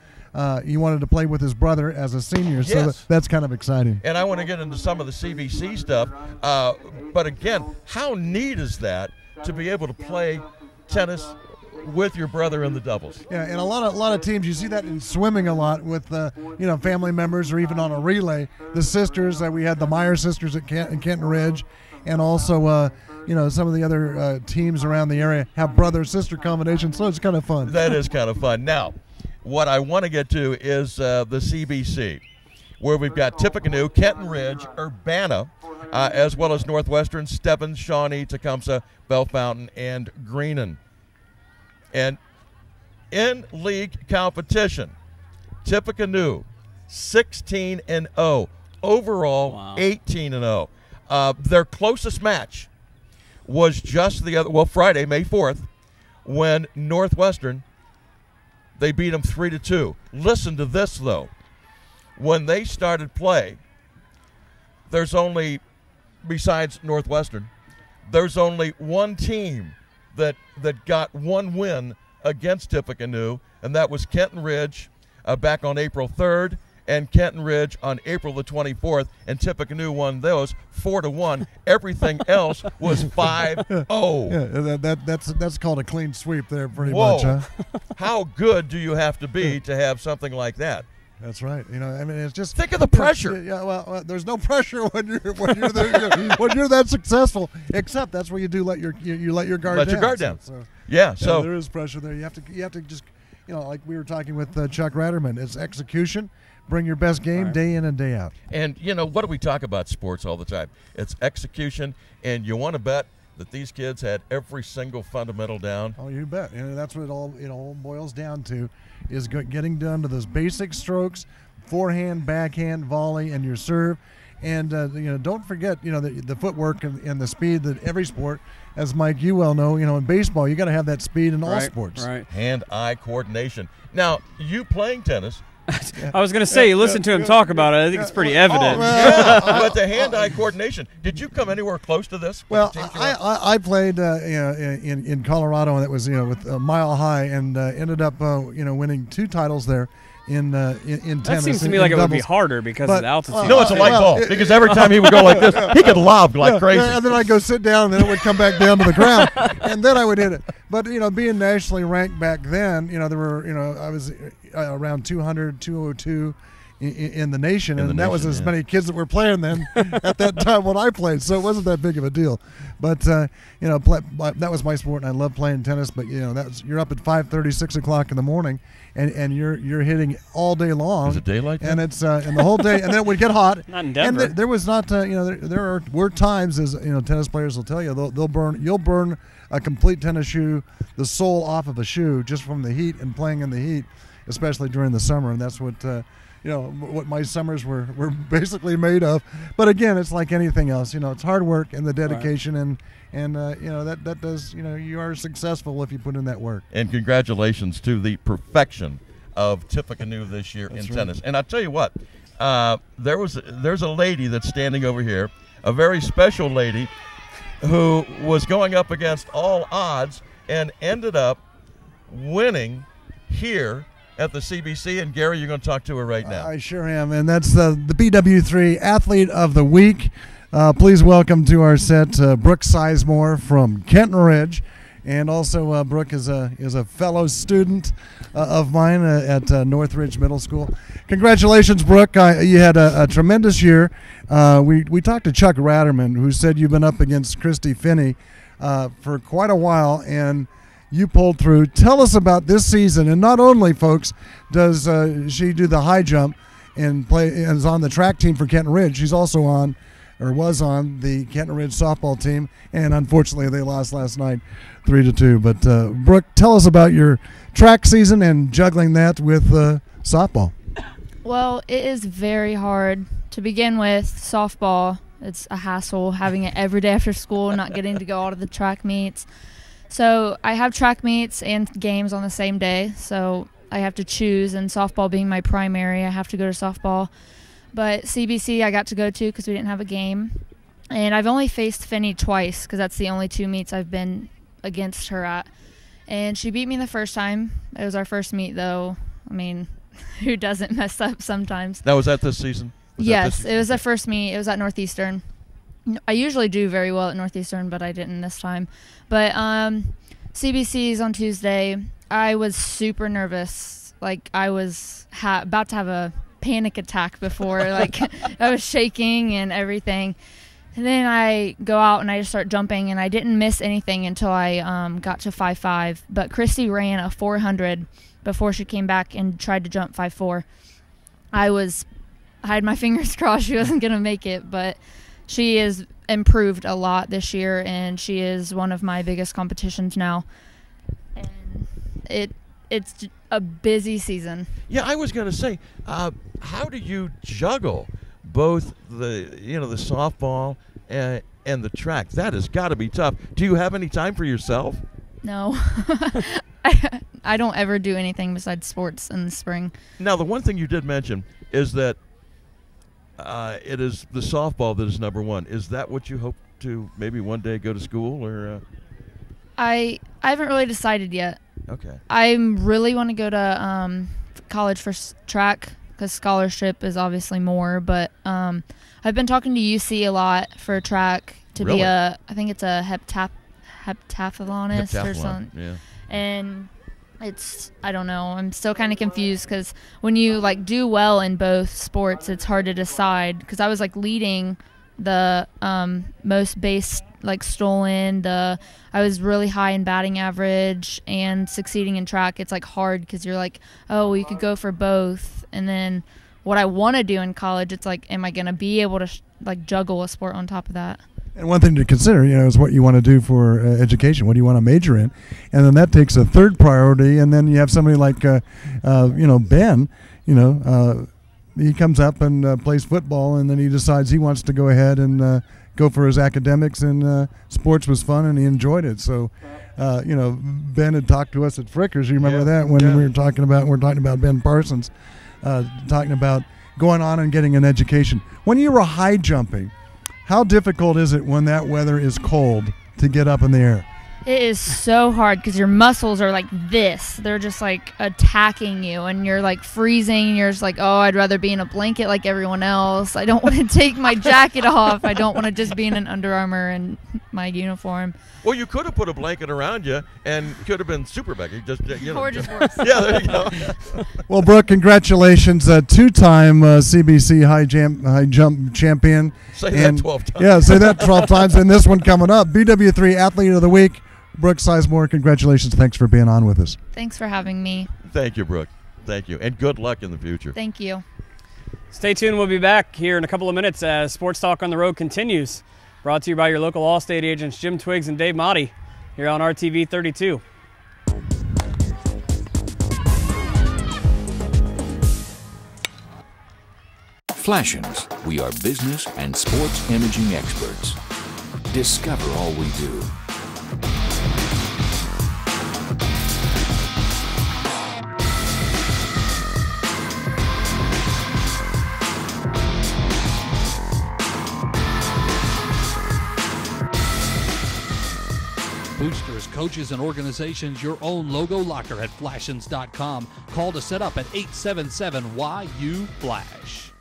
He wanted to play with his brother as a senior, so that's kind of exciting. And I want to get into some of the CBC stuff, but again, how neat is that to be able to play tennis with your brother in the doubles? Yeah, and a lot of teams, you see that in swimming a lot with family members, or even on a relay. The sisters, we had the Meyer sisters at Kenton Ridge, and also some of the other teams around the area have brother-sister combinations, so it's kind of fun. That is kind of fun. Now, what I want to get to is the CBC, where we've got Tippecanoe, Kenton Ridge, Urbana, as well as Northwestern, Stebbins, Shawnee, Tecumseh, Bellefontaine, and Greenon. And in league competition, Tippecanoe 16-0, overall 18-0. Their closest match was just Friday, May 4th, when Northwestern, they beat them 3-2. Listen to this though. When they started play, there's only, besides Northwestern, there's only one team that got one win against Tippecanoe, and that was Kenton Ridge back on April 3rd, and Kenton Ridge on April the 24th, and Tippecanoe won those 4-1. Everything else was 5-0. Yeah, that's called a clean sweep there, pretty Whoa. much. Huh? How good do you have to be to have something like that? That's right. It's just think of the pressure. Yeah. Well, there's no pressure when you're that successful. Except that's where you do let your guard down. Let your guard down. So there is pressure there. You have to just like we were talking with Chuck Ratterman. It's execution. Bring your best game day in and day out. And what do we talk about sports all the time? It's execution, and you want to bet that these kids had every single fundamental down. Oh, you bet. That's what it all boils down to, is getting down to those basic strokes, forehand, backhand, volley, and your serve. And don't forget the footwork and the speed that every sport, as Mike, you well know, in baseball, you got to have that speed in all sports. Right. Hand-eye coordination. Now, you playing tennis. I was going to say, you listen to him talk about it. I think it's pretty evident. But the hand-eye coordination. Did you come anywhere close to this? Well, I played in Colorado, and it was with Mile High, and ended up winning 2 titles there in tennis. That seems to me like it would be harder because of the altitude. No, it's a light ball, because every time he would go like this, he could lob like crazy. And then I'd go sit down, and then it would come back down to the ground, and then I would hit it. But being nationally ranked back then, there were I was around 200, 202 in the nation, and that was as many kids that were playing then at that time when I played, so it wasn't that big of a deal. But that was my sport, and I love playing tennis. But you're up at 5:30, 6 o'clock in the morning, and you're hitting all day long. Is it daylight? And it's and the whole day, and then it would get hot. Not in Denver. And there was not there were times, as tennis players will tell you, you'll burn a complete tennis shoe, the sole off of a shoe, just from the heat and playing in the heat, especially during the summer. And that's what what my summers were basically made of. But again, it's like anything else. It's hard work and the dedication, and that does, you are successful if you put in that work. And congratulations to the perfection of Tippecanoe this year in tennis. And I tell you what, there's a lady that's standing over here, a very special lady who was going up against all odds and ended up winning here at the CBC. And Gary, you're going to talk to her right now. I sure am, and that's the BW3 Athlete of the Week. Please welcome to our set Brooke Sizemore from Kenton Ridge, and also Brooke is a fellow student of mine at Northridge Middle School. Congratulations, Brooke! You had a tremendous year. We talked to Chuck Ratterman, who said you've been up against Christy Finney for quite a while, and you pulled through. Tell us about this season, and not only, folks, does she do the high jump and is on the track team for Kenton Ridge. She's also was on the Kenton Ridge softball team, and unfortunately they lost last night 3-2. But Brooke, tell us about your track season and juggling that with softball. Well, it is very hard to begin with. Softball, it's a hassle having it every day after school, not getting to go out to the track meets. So I have track meets and games on the same day, so I have to choose, and softball being my primary, I have to go to softball. But CBC I got to go to because we didn't have a game. And I've only faced Finney twice because that's the only 2 meets I've been against her at. And she beat me the first time. It was our first meet, though. I mean, who doesn't mess up sometimes? Now, was that this season? Yes, it was the first meet. It was at Northeastern. I usually do very well at Northeastern, but I didn't this time. But CBC is on Tuesday. I was super nervous. Like, I was about to have a panic attack before. Like, I was shaking and everything. And then I go out and I just start jumping, and I didn't miss anything until I got to 5.5. But Christy ran a 400 before she came back and tried to jump 5.4. I had my fingers crossed she wasn't going to make it, but she has improved a lot this year, and she is one of my biggest competitions now. And it's a busy season. Yeah, I was going to say, how do you juggle both the softball and the track? That has got to be tough. Do you have any time for yourself? No. I don't ever do anything besides sports in the spring. Now, the one thing you did mention is that it is the softball that is number one. Is that what you hope to maybe one day go to school, or? I haven't really decided yet. Okay. I really want to go to college for track because scholarship is obviously more. But I've been talking to UC a lot for track to be I think it's a heptathlonist or something. Yeah. And I don't know. I'm still kind of confused because when you do well in both sports, it's hard to decide. Because I was leading the most base stolen. I was really high in batting average and succeeding in track. It's hard because you're oh, you could go for both. And then what I want to do in college, it's am I going to be able to juggle a sport on top of that? And one thing to consider, is what you want to do for education. What do you want to major in? And then that takes a third priority. And then you have somebody like, Ben, he comes up and plays football, and then he decides he wants to go ahead and go for his academics, and sports was fun, and he enjoyed it. So, Ben had talked to us at Frickers. You remember that when we were talking about Ben Parsons, talking about going on and getting an education. When you were high jumping, how difficult is it when that weather is cold to get up in the air? It is so hard because your muscles are like this. They're just attacking you, and you're freezing. And you're just oh, I'd rather be in a blanket like everyone else. I don't want to take my jacket off. I don't want to just be in an Under Armour and my uniform. Well, you could have put a blanket around you and could have been super Becky. Or just worse. Yeah, there you go. Well, Brooke, congratulations. Two-time CBC high jump champion. Say that 12 times. Yeah, say that 12 times. And this one coming up, BW3 Athlete of the Week. Brooke Sizemore, congratulations. Thanks for being on with us. Thanks for having me. Thank you, Brooke. Thank you. And good luck in the future. Thank you. Stay tuned. We'll be back here in a couple of minutes as Sports Talk on the Road continues. Brought to you by your local Allstate agents, Jim Twiggs and Dave Maute, here on RTV 32. Flashings. We are business and sports imaging experts. Discover all we do. coaches and organizations your own logo locker at flashins.com. Call to set up at 877-YU-FLASH.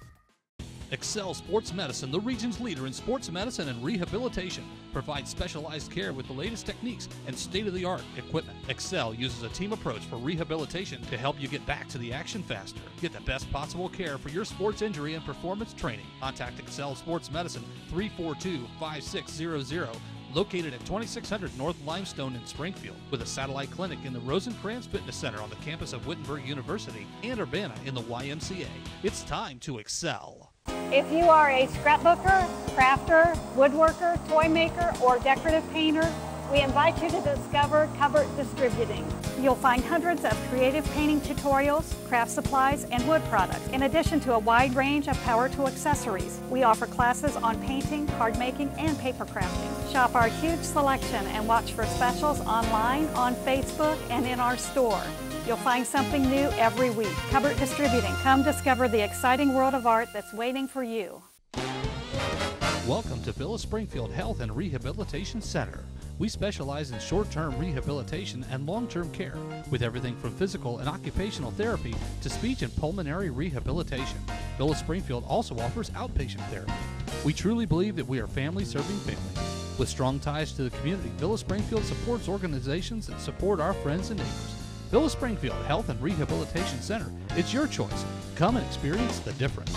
Excel Sports Medicine, the region's leader in sports medicine and rehabilitation, provides specialized care with the latest techniques and state-of-the-art equipment. Excel uses a team approach for rehabilitation to help you get back to the action faster. Get the best possible care for your sports injury and performance training. Contact Excel Sports Medicine 342-5600, located at 2600 North Limestone in Springfield, with a satellite clinic in the Rosencrantz Fitness Center on the campus of Wittenberg University and Urbana in the YMCA. It's time to excel. If you are a scrapbooker, crafter, woodworker, toy maker, or decorative painter, we invite you to discover Covert Distributing. You'll find hundreds of creative painting tutorials, craft supplies, and wood products, in addition to a wide range of power tool accessories. We offer classes on painting, card making, and paper crafting. Shop our huge selection and watch for specials online, on Facebook, and in our store. You'll find something new every week. Covert Distributing. Come discover the exciting world of art that's waiting for you. Welcome to Villa Springfield Health and Rehabilitation Center. We specialize in short-term rehabilitation and long-term care, with everything from physical and occupational therapy to speech and pulmonary rehabilitation. Villa Springfield also offers outpatient therapy. We truly believe that we are family serving families. With strong ties to the community, Villa Springfield supports organizations that support our friends and neighbors. Villa Springfield Health and Rehabilitation Center. It's your choice. Come and experience the difference.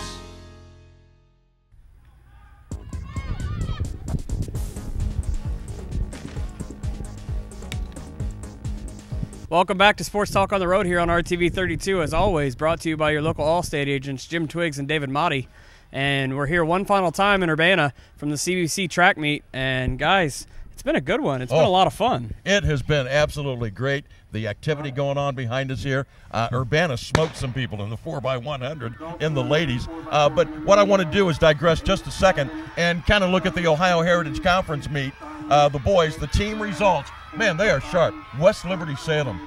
Welcome back to Sports Talk on the Road here on RTV 32, as always, brought to you by your local Allstate agents, Jim Twiggs and David Maute. And we're here one final time in Urbana from the CBC track meet. And, guys, it's been a good one. It's been a lot of fun. It has been absolutely great. The activity going on behind us here. Urbana smoked some people in the 4x100 in the ladies. But what I want to do is digress just a second and kind of look at the Ohio Heritage Conference meet. The boys, the team results. Man, they are sharp. West Liberty Salem.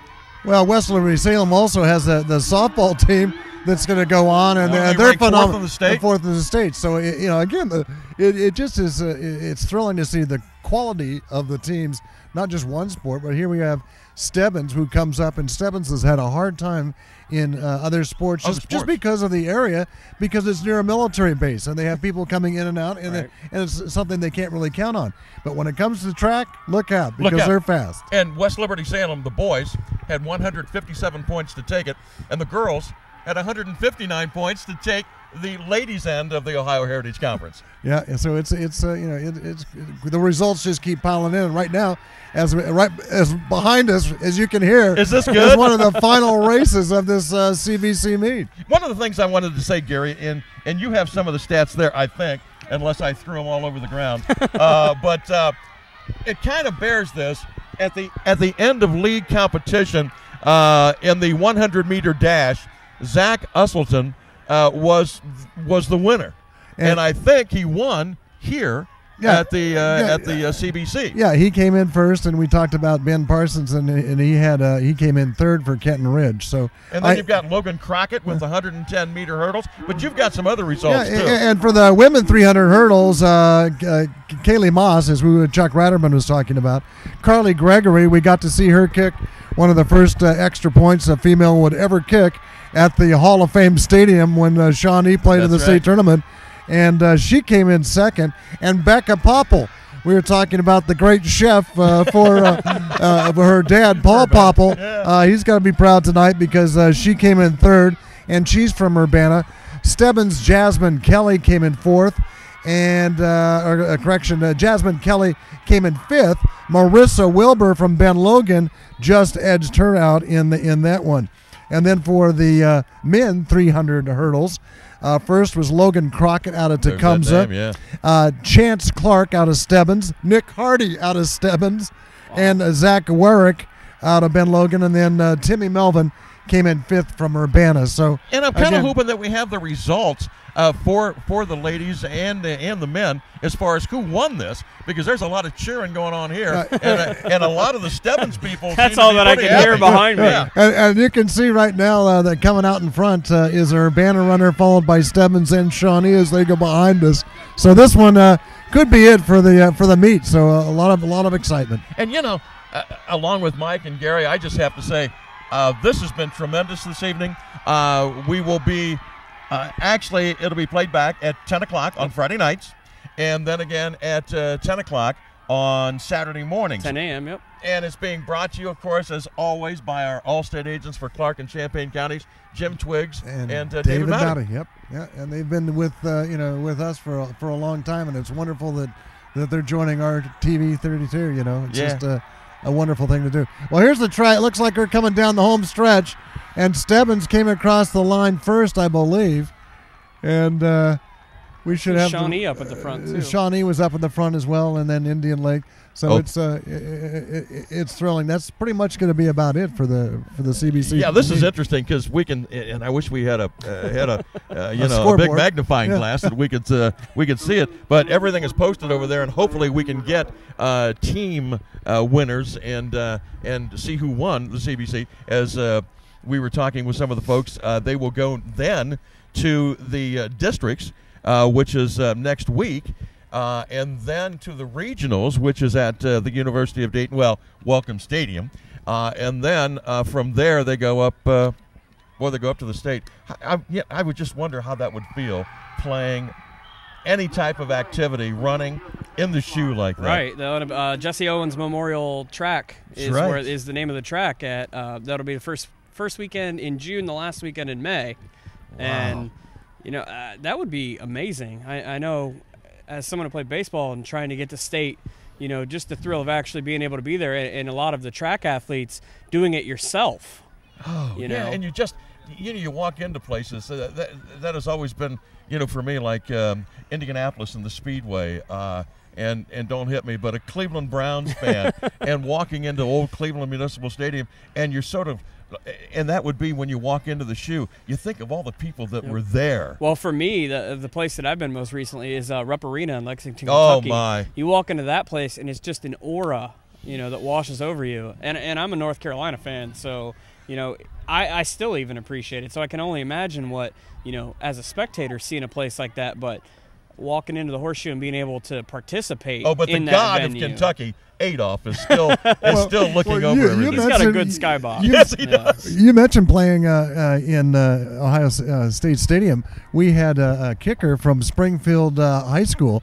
Well, West Liberty Salem also has the softball team that's going to go on, and they're phenomenal. Fourth in the state. So again, it just is. It's thrilling to see the quality of the teams, not just one sport, but here we have Stebbins, who comes up, and Stebbins has had a hard time in other sports just because of the area, because it's near a military base, and they have people coming in and out, and it's something they can't really count on. But when it comes to the track, look out, because they're fast. And West Liberty Salem, the boys, had 157 points to take it, and the girls had 159 points to take the ladies' end of the Ohio Heritage Conference. Yeah, so it's the results just keep piling in. And right now, as behind us, as you can hear, is this good? Is one of the final races of this CBC meet. One of the things I wanted to say, Gary, and you have some of the stats there, I think, unless I threw them all over the ground. But it kind of bears this at the end of league competition in the 100-meter dash. Zach Usselton was the winner, and I think he won here at the CBC. Yeah, he came in first, and we talked about Ben Parsons, and he came in third for Kenton Ridge. So, and then you've got Logan Crockett with the 110-meter hurdles, but you've got some other results too. And for the women 300 hurdles, Kaylee Moss, as Chuck Ratterman was talking about, Carly Gregory, we got to see her kick one of the first extra points a female would ever kick at the Hall of Fame Stadium when Shawnee played in the state tournament, and she came in second. And Becca Popple, we were talking about the great chef for her dad, Paul Popple. He's got to be proud tonight because she came in third, and she's from Urbana. Stebbins' Jasmine Kelly came in fourth, and Jasmine Kelly came in fifth. Marissa Wilbur from Ben Logan just edged her out in that one. And then for the men 300 hurdles, first was Logan Crockett out of Tecumseh, Chance Clark out of Stebbins, Nick Hardy out of Stebbins, and Zach Warwick out of Ben Logan, and then Timmy Melvin came in fifth from Urbana. So, and I'm kind of hoping that we have the results for the ladies and the men as far as who won this, because there's a lot of cheering going on here, and a lot of the Stebbins people. That's all that I can hear behind me. Yeah. And you can see right now that coming out in front is a Urbana runner, followed by Stebbins and Shawnee as they go behind us. So this one could be it for the meet. So a lot of excitement. And along with Mike and Gary, I just have to say this has been tremendous this evening. We will be actually, it'll be played back at 10 o'clock on Friday nights, and then again at 10 o'clock on Saturday mornings. 10 a.m., yep. And it's being brought to you, of course, as always, by our Allstate agents for Clark and Champaign counties, Jim Twiggs and David Maute. Yep, yeah, and they've been with with us for a long time, and it's wonderful that they're joining our TV 32. It's just a wonderful thing to do. Well, here's the try. It looks like they're coming down the home stretch, and Stebbins came across the line first, I believe, and we should have Shawnee up at the front too. Shawnee was up at the front as well, and then Indian Lake. So it's thrilling. That's pretty much going to be about it for the CBC. Yeah, this is interesting because we can, and I wish we had a big magnifying glass that we could see it. But everything is posted over there, and hopefully we can get team winners and see who won the CBC. As we were talking with some of the folks, they will go then to the districts, which is next week. And then to the regionals, which is at the University of Dayton, Welcome Stadium. And then from there they go up, they go up to the state. I would just wonder how that would feel playing any type of activity, running in the shoe like that. Right. The Jesse Owens Memorial Track is the name of the track. That'll be the first weekend in June, the last weekend in May. Wow. And, that would be amazing. I know, as someone who played baseball and trying to get to state, just the thrill of actually being able to be there, and a lot of the track athletes doing it yourself. Oh, yeah, and you walk into places that has always been, for me, like Indianapolis and the Speedway, and don't hit me, but a Cleveland Browns fan, and walking into old Cleveland Municipal Stadium, and you're sort of. And that would be when you walk into the shoe. You think of all the people that were there. Well, for me, the place that I've been most recently is Rupp Arena in Lexington, Kentucky. Oh, my. You walk into that place, and it's just an aura, that washes over you. And I'm a North Carolina fan, so, I still even appreciate it. So I can only imagine what, as a spectator, seeing a place like that, but walking into the Horseshoe and being able to participate but in the that god venue. of Kentucky, Adolph, is still looking over everything. He's got a good skybox. Yes, he does. You mentioned playing in Ohio State Stadium. We had a kicker from Springfield High School.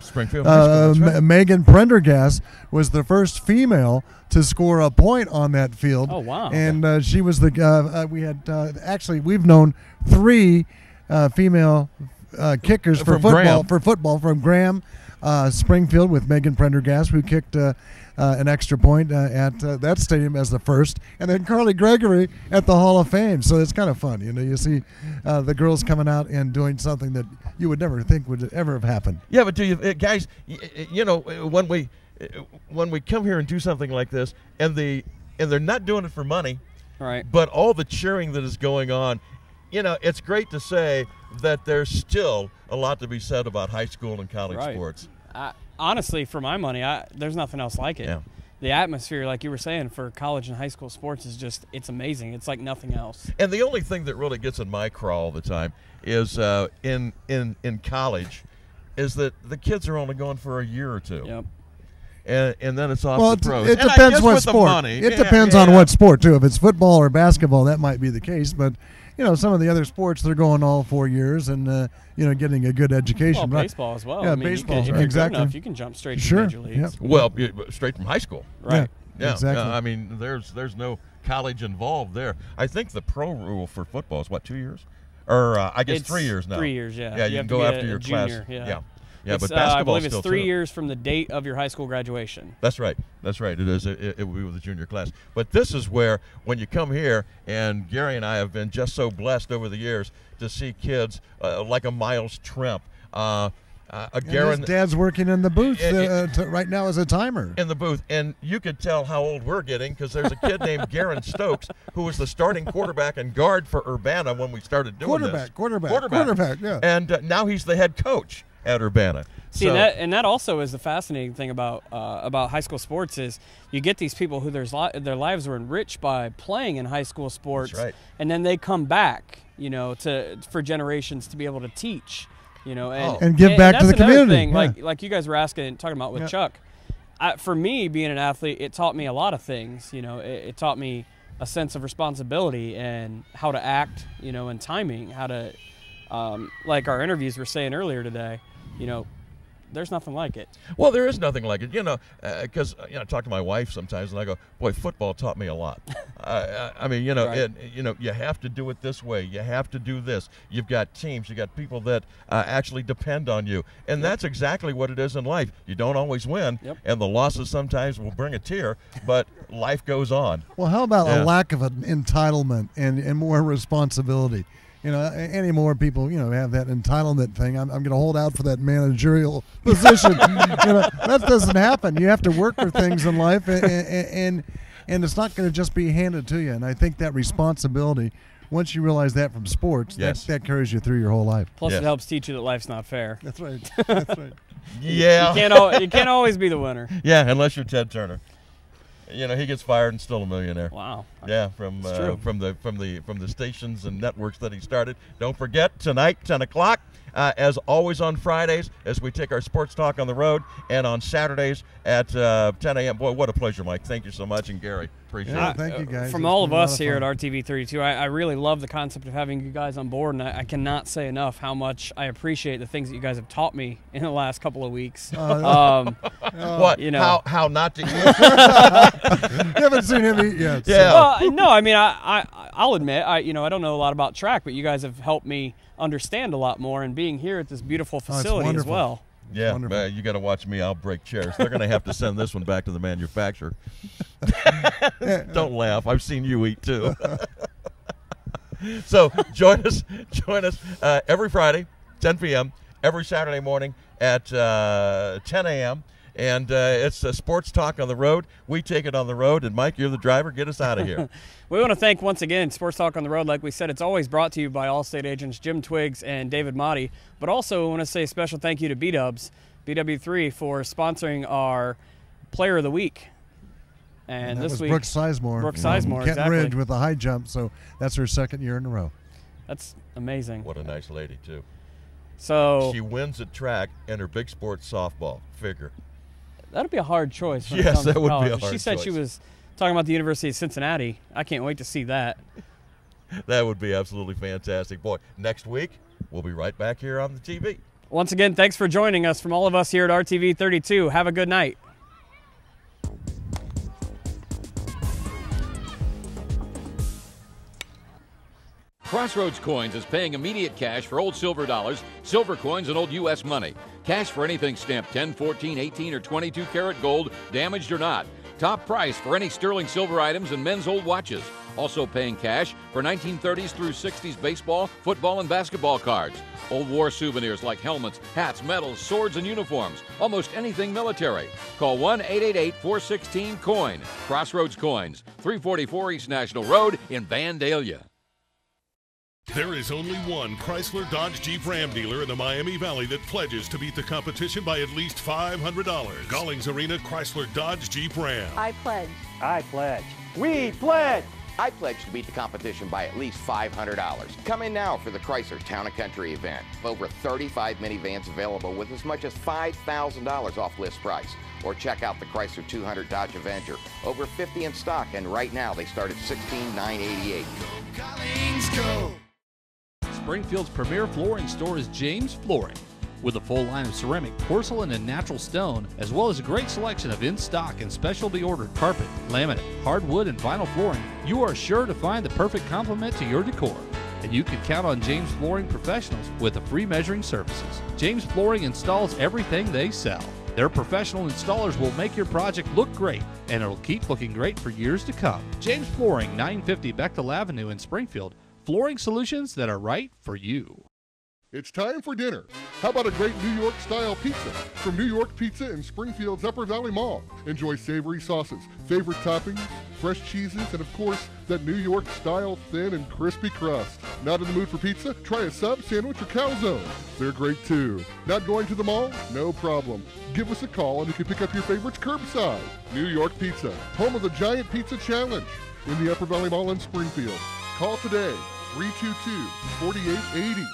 Megan Prendergast was the first female to score a point on that field. Oh, wow. And she was we had we've known 3 female kickers for football from Graham, Springfield, with Megan Prendergast, who kicked an extra point at that stadium as the first, and then Carly Gregory at the Hall of Fame. So it's kind of fun, you see the girls coming out and doing something that you would never think would ever have happened. Yeah, but do you guys, when we come here and do something like this, and they're not doing it for money, right? But all the cheering that is going on. It's great to say that there's still a lot to be said about high school and college sports. Honestly, for my money, there's nothing else like it. Yeah. The atmosphere, like you were saying, for college and high school sports is it's amazing. It's like nothing else. And the only thing that really gets in my craw all the time is in college is that the kids are only going for a year or two. Yep. And then it's off to pros. It depends what sport. It depends on what sport, too. If it's football or basketball, that might be the case. But, some of the other sports, they're going all 4 years and, getting a good education. Well, baseball as well. Yeah, I mean, baseball. If you're Exactly. good enough, you can jump straight to major leagues. Yep. Well, straight from high school. Right. Yeah, exactly. I mean, there's no college involved there. I think the pro rule for football is, 2 years? Or I guess 3 years now. 3 years, yeah. Yeah, you can go after your junior, class. Yeah, but I basketball believe it's still 3 years from the date of your high school graduation. That's right. It is. It will be with the junior class. But this is where, when you come here, and Gary and I have been just so blessed over the years to see kids like a Miles Tremp. His dad's working in the booth right now as a timer. In the booth. And you could tell how old we're getting because there's a kid named Garen Stokes who was the starting quarterback and guard for Urbana when we started doing this. Quarterback, yeah. And now he's the head coach at Urbana. See, that also is the fascinating thing about high school sports is you get these people who their lives were enriched by playing in high school sports, That's right. And then they come back, for generations to be able to teach, and give back to the community. Thing, like you guys were talking about with Chuck. for me, being an athlete, it taught me a lot of things. You know, it taught me a sense of responsibility and how to act, you know, and timing, how to, like our interviews were saying earlier today, you know, there's nothing like it. Well, there is nothing like it, you know, because I talk to my wife sometimes, and I go, "Boy, football taught me a lot." I mean, you know, Right. you have to do it this way. You have to do this. You've got teams. You got people that actually depend on you, and that's exactly what it is in life. You don't always win, and the losses sometimes will bring a tear, but life goes on. Well, how about Yeah. a lack of an entitlement and more responsibility? You know, any more people, you know, have that entitlement thing. I'm going to hold out for that managerial position. You know, that doesn't happen. You have to work for things in life, and it's not going to just be handed to you. And I think that responsibility, once you realize that from sports, that carries you through your whole life. Plus, it helps teach you that life's not fair. That's right. That's right. Yeah. You can't always be the winner. Yeah, unless you're Ted Turner. You know, he gets fired and still a millionaire. Wow. Yeah, from the stations and networks that he started. Don't forget, tonight, 10 o'clock, as always on Fridays, as we take our sports talk on the road, and on Saturdays at 10 a.m. Boy, what a pleasure, Mike. Thank you so much, and Gary. Appreciate it. Thank you, guys. From It's all of been a lot us of here at fun. RTV32, I really love the concept of having you guys on board, and I cannot say enough how much I appreciate the things that you guys have taught me in the last couple of weeks. What? You know, how not to eat? You haven't seen him eat yet. so- Yeah. Well, no, I mean, I'll admit, I don't know a lot about track, but you guys have helped me understand a lot more, and being here at this beautiful facility as wonderful. well. Yeah, you got to watch me. I'll break chairs. They're going to have to send this one back to the manufacturer. Don't laugh. I've seen you eat too. So join us every Friday, 10 p.m., every Saturday morning at 10 a.m., and it's a sports talk on the road. We take it on the road, and Mike, you're the driver. Get us out of here. We want to thank once again Sports Talk on the Road. Like we said, it's always brought to you by Allstate agents Jim Twiggs and David Maute. But also, we want to say a special thank you to B-Dubs, BW3, for sponsoring our Player of the Week. And that this was week, Brooke Sizemore. Brooke from Sizemore, Kenton exactly. Ridge with the high jump, so that's her second year in a row. That's amazing. What a nice lady, too. So she wins at track and her big sport softball. Figure. That'd be a hard choice. When it Yes, comes that to would be a college. hard She said choice. she was talking about the University of Cincinnati. I can't wait to see that. That would be absolutely fantastic. Boy, next week, we'll be right back here on the TV. Once again, thanks for joining us from all of us here at RTV32. Have a good night. Crossroads Coins is paying immediate cash for old silver dollars, silver coins, and old U.S. money. Cash for anything stamped 10, 14, 18, or 22 karat gold, damaged or not. Top price for any sterling silver items and men's old watches. Also paying cash for 1930s through 60s baseball, football, and basketball cards. Old war souvenirs like helmets, hats, medals, swords, and uniforms. Almost anything military. Call 1-888-416-COIN. Crossroads Coins, 344 East National Road in Vandalia. There is only one Chrysler Dodge Jeep Ram dealer in the Miami Valley that pledges to beat the competition by at least $500. Gallings Arena Chrysler Dodge Jeep Ram. I pledge. I pledge. We pledge. I pledge to beat the competition by at least $500. Come in now for the Chrysler Town & Country event. Over 35 minivans available with as much as $5,000 off list price. Or check out the Chrysler 200 Dodge Avenger. Over 50 in stock, and right now they start at $16,988. Go. Springfield's premier flooring store is James Flooring. With a full line of ceramic, porcelain, and natural stone, as well as a great selection of in-stock and specialty ordered carpet, laminate, hardwood, and vinyl flooring, you are sure to find the perfect complement to your decor. And you can count on James Flooring professionals with the free measuring services. James Flooring installs everything they sell. Their professional installers will make your project look great, and it'll keep looking great for years to come. James Flooring, 950 Bechtel Avenue in Springfield. Flooring solutions that are right for you. It's time for dinner. How about a great New York-style pizza from New York Pizza in Springfield's Upper Valley Mall? Enjoy savory sauces, favorite toppings, fresh cheeses, and of course, that New York-style thin and crispy crust. Not in the mood for pizza? Try a sub, sandwich, or calzone. They're great too. Not going to the mall? No problem. Give us a call and you can pick up your favorites curbside. New York Pizza, home of the Giant Pizza Challenge in the Upper Valley Mall in Springfield. Call today, 322-4880.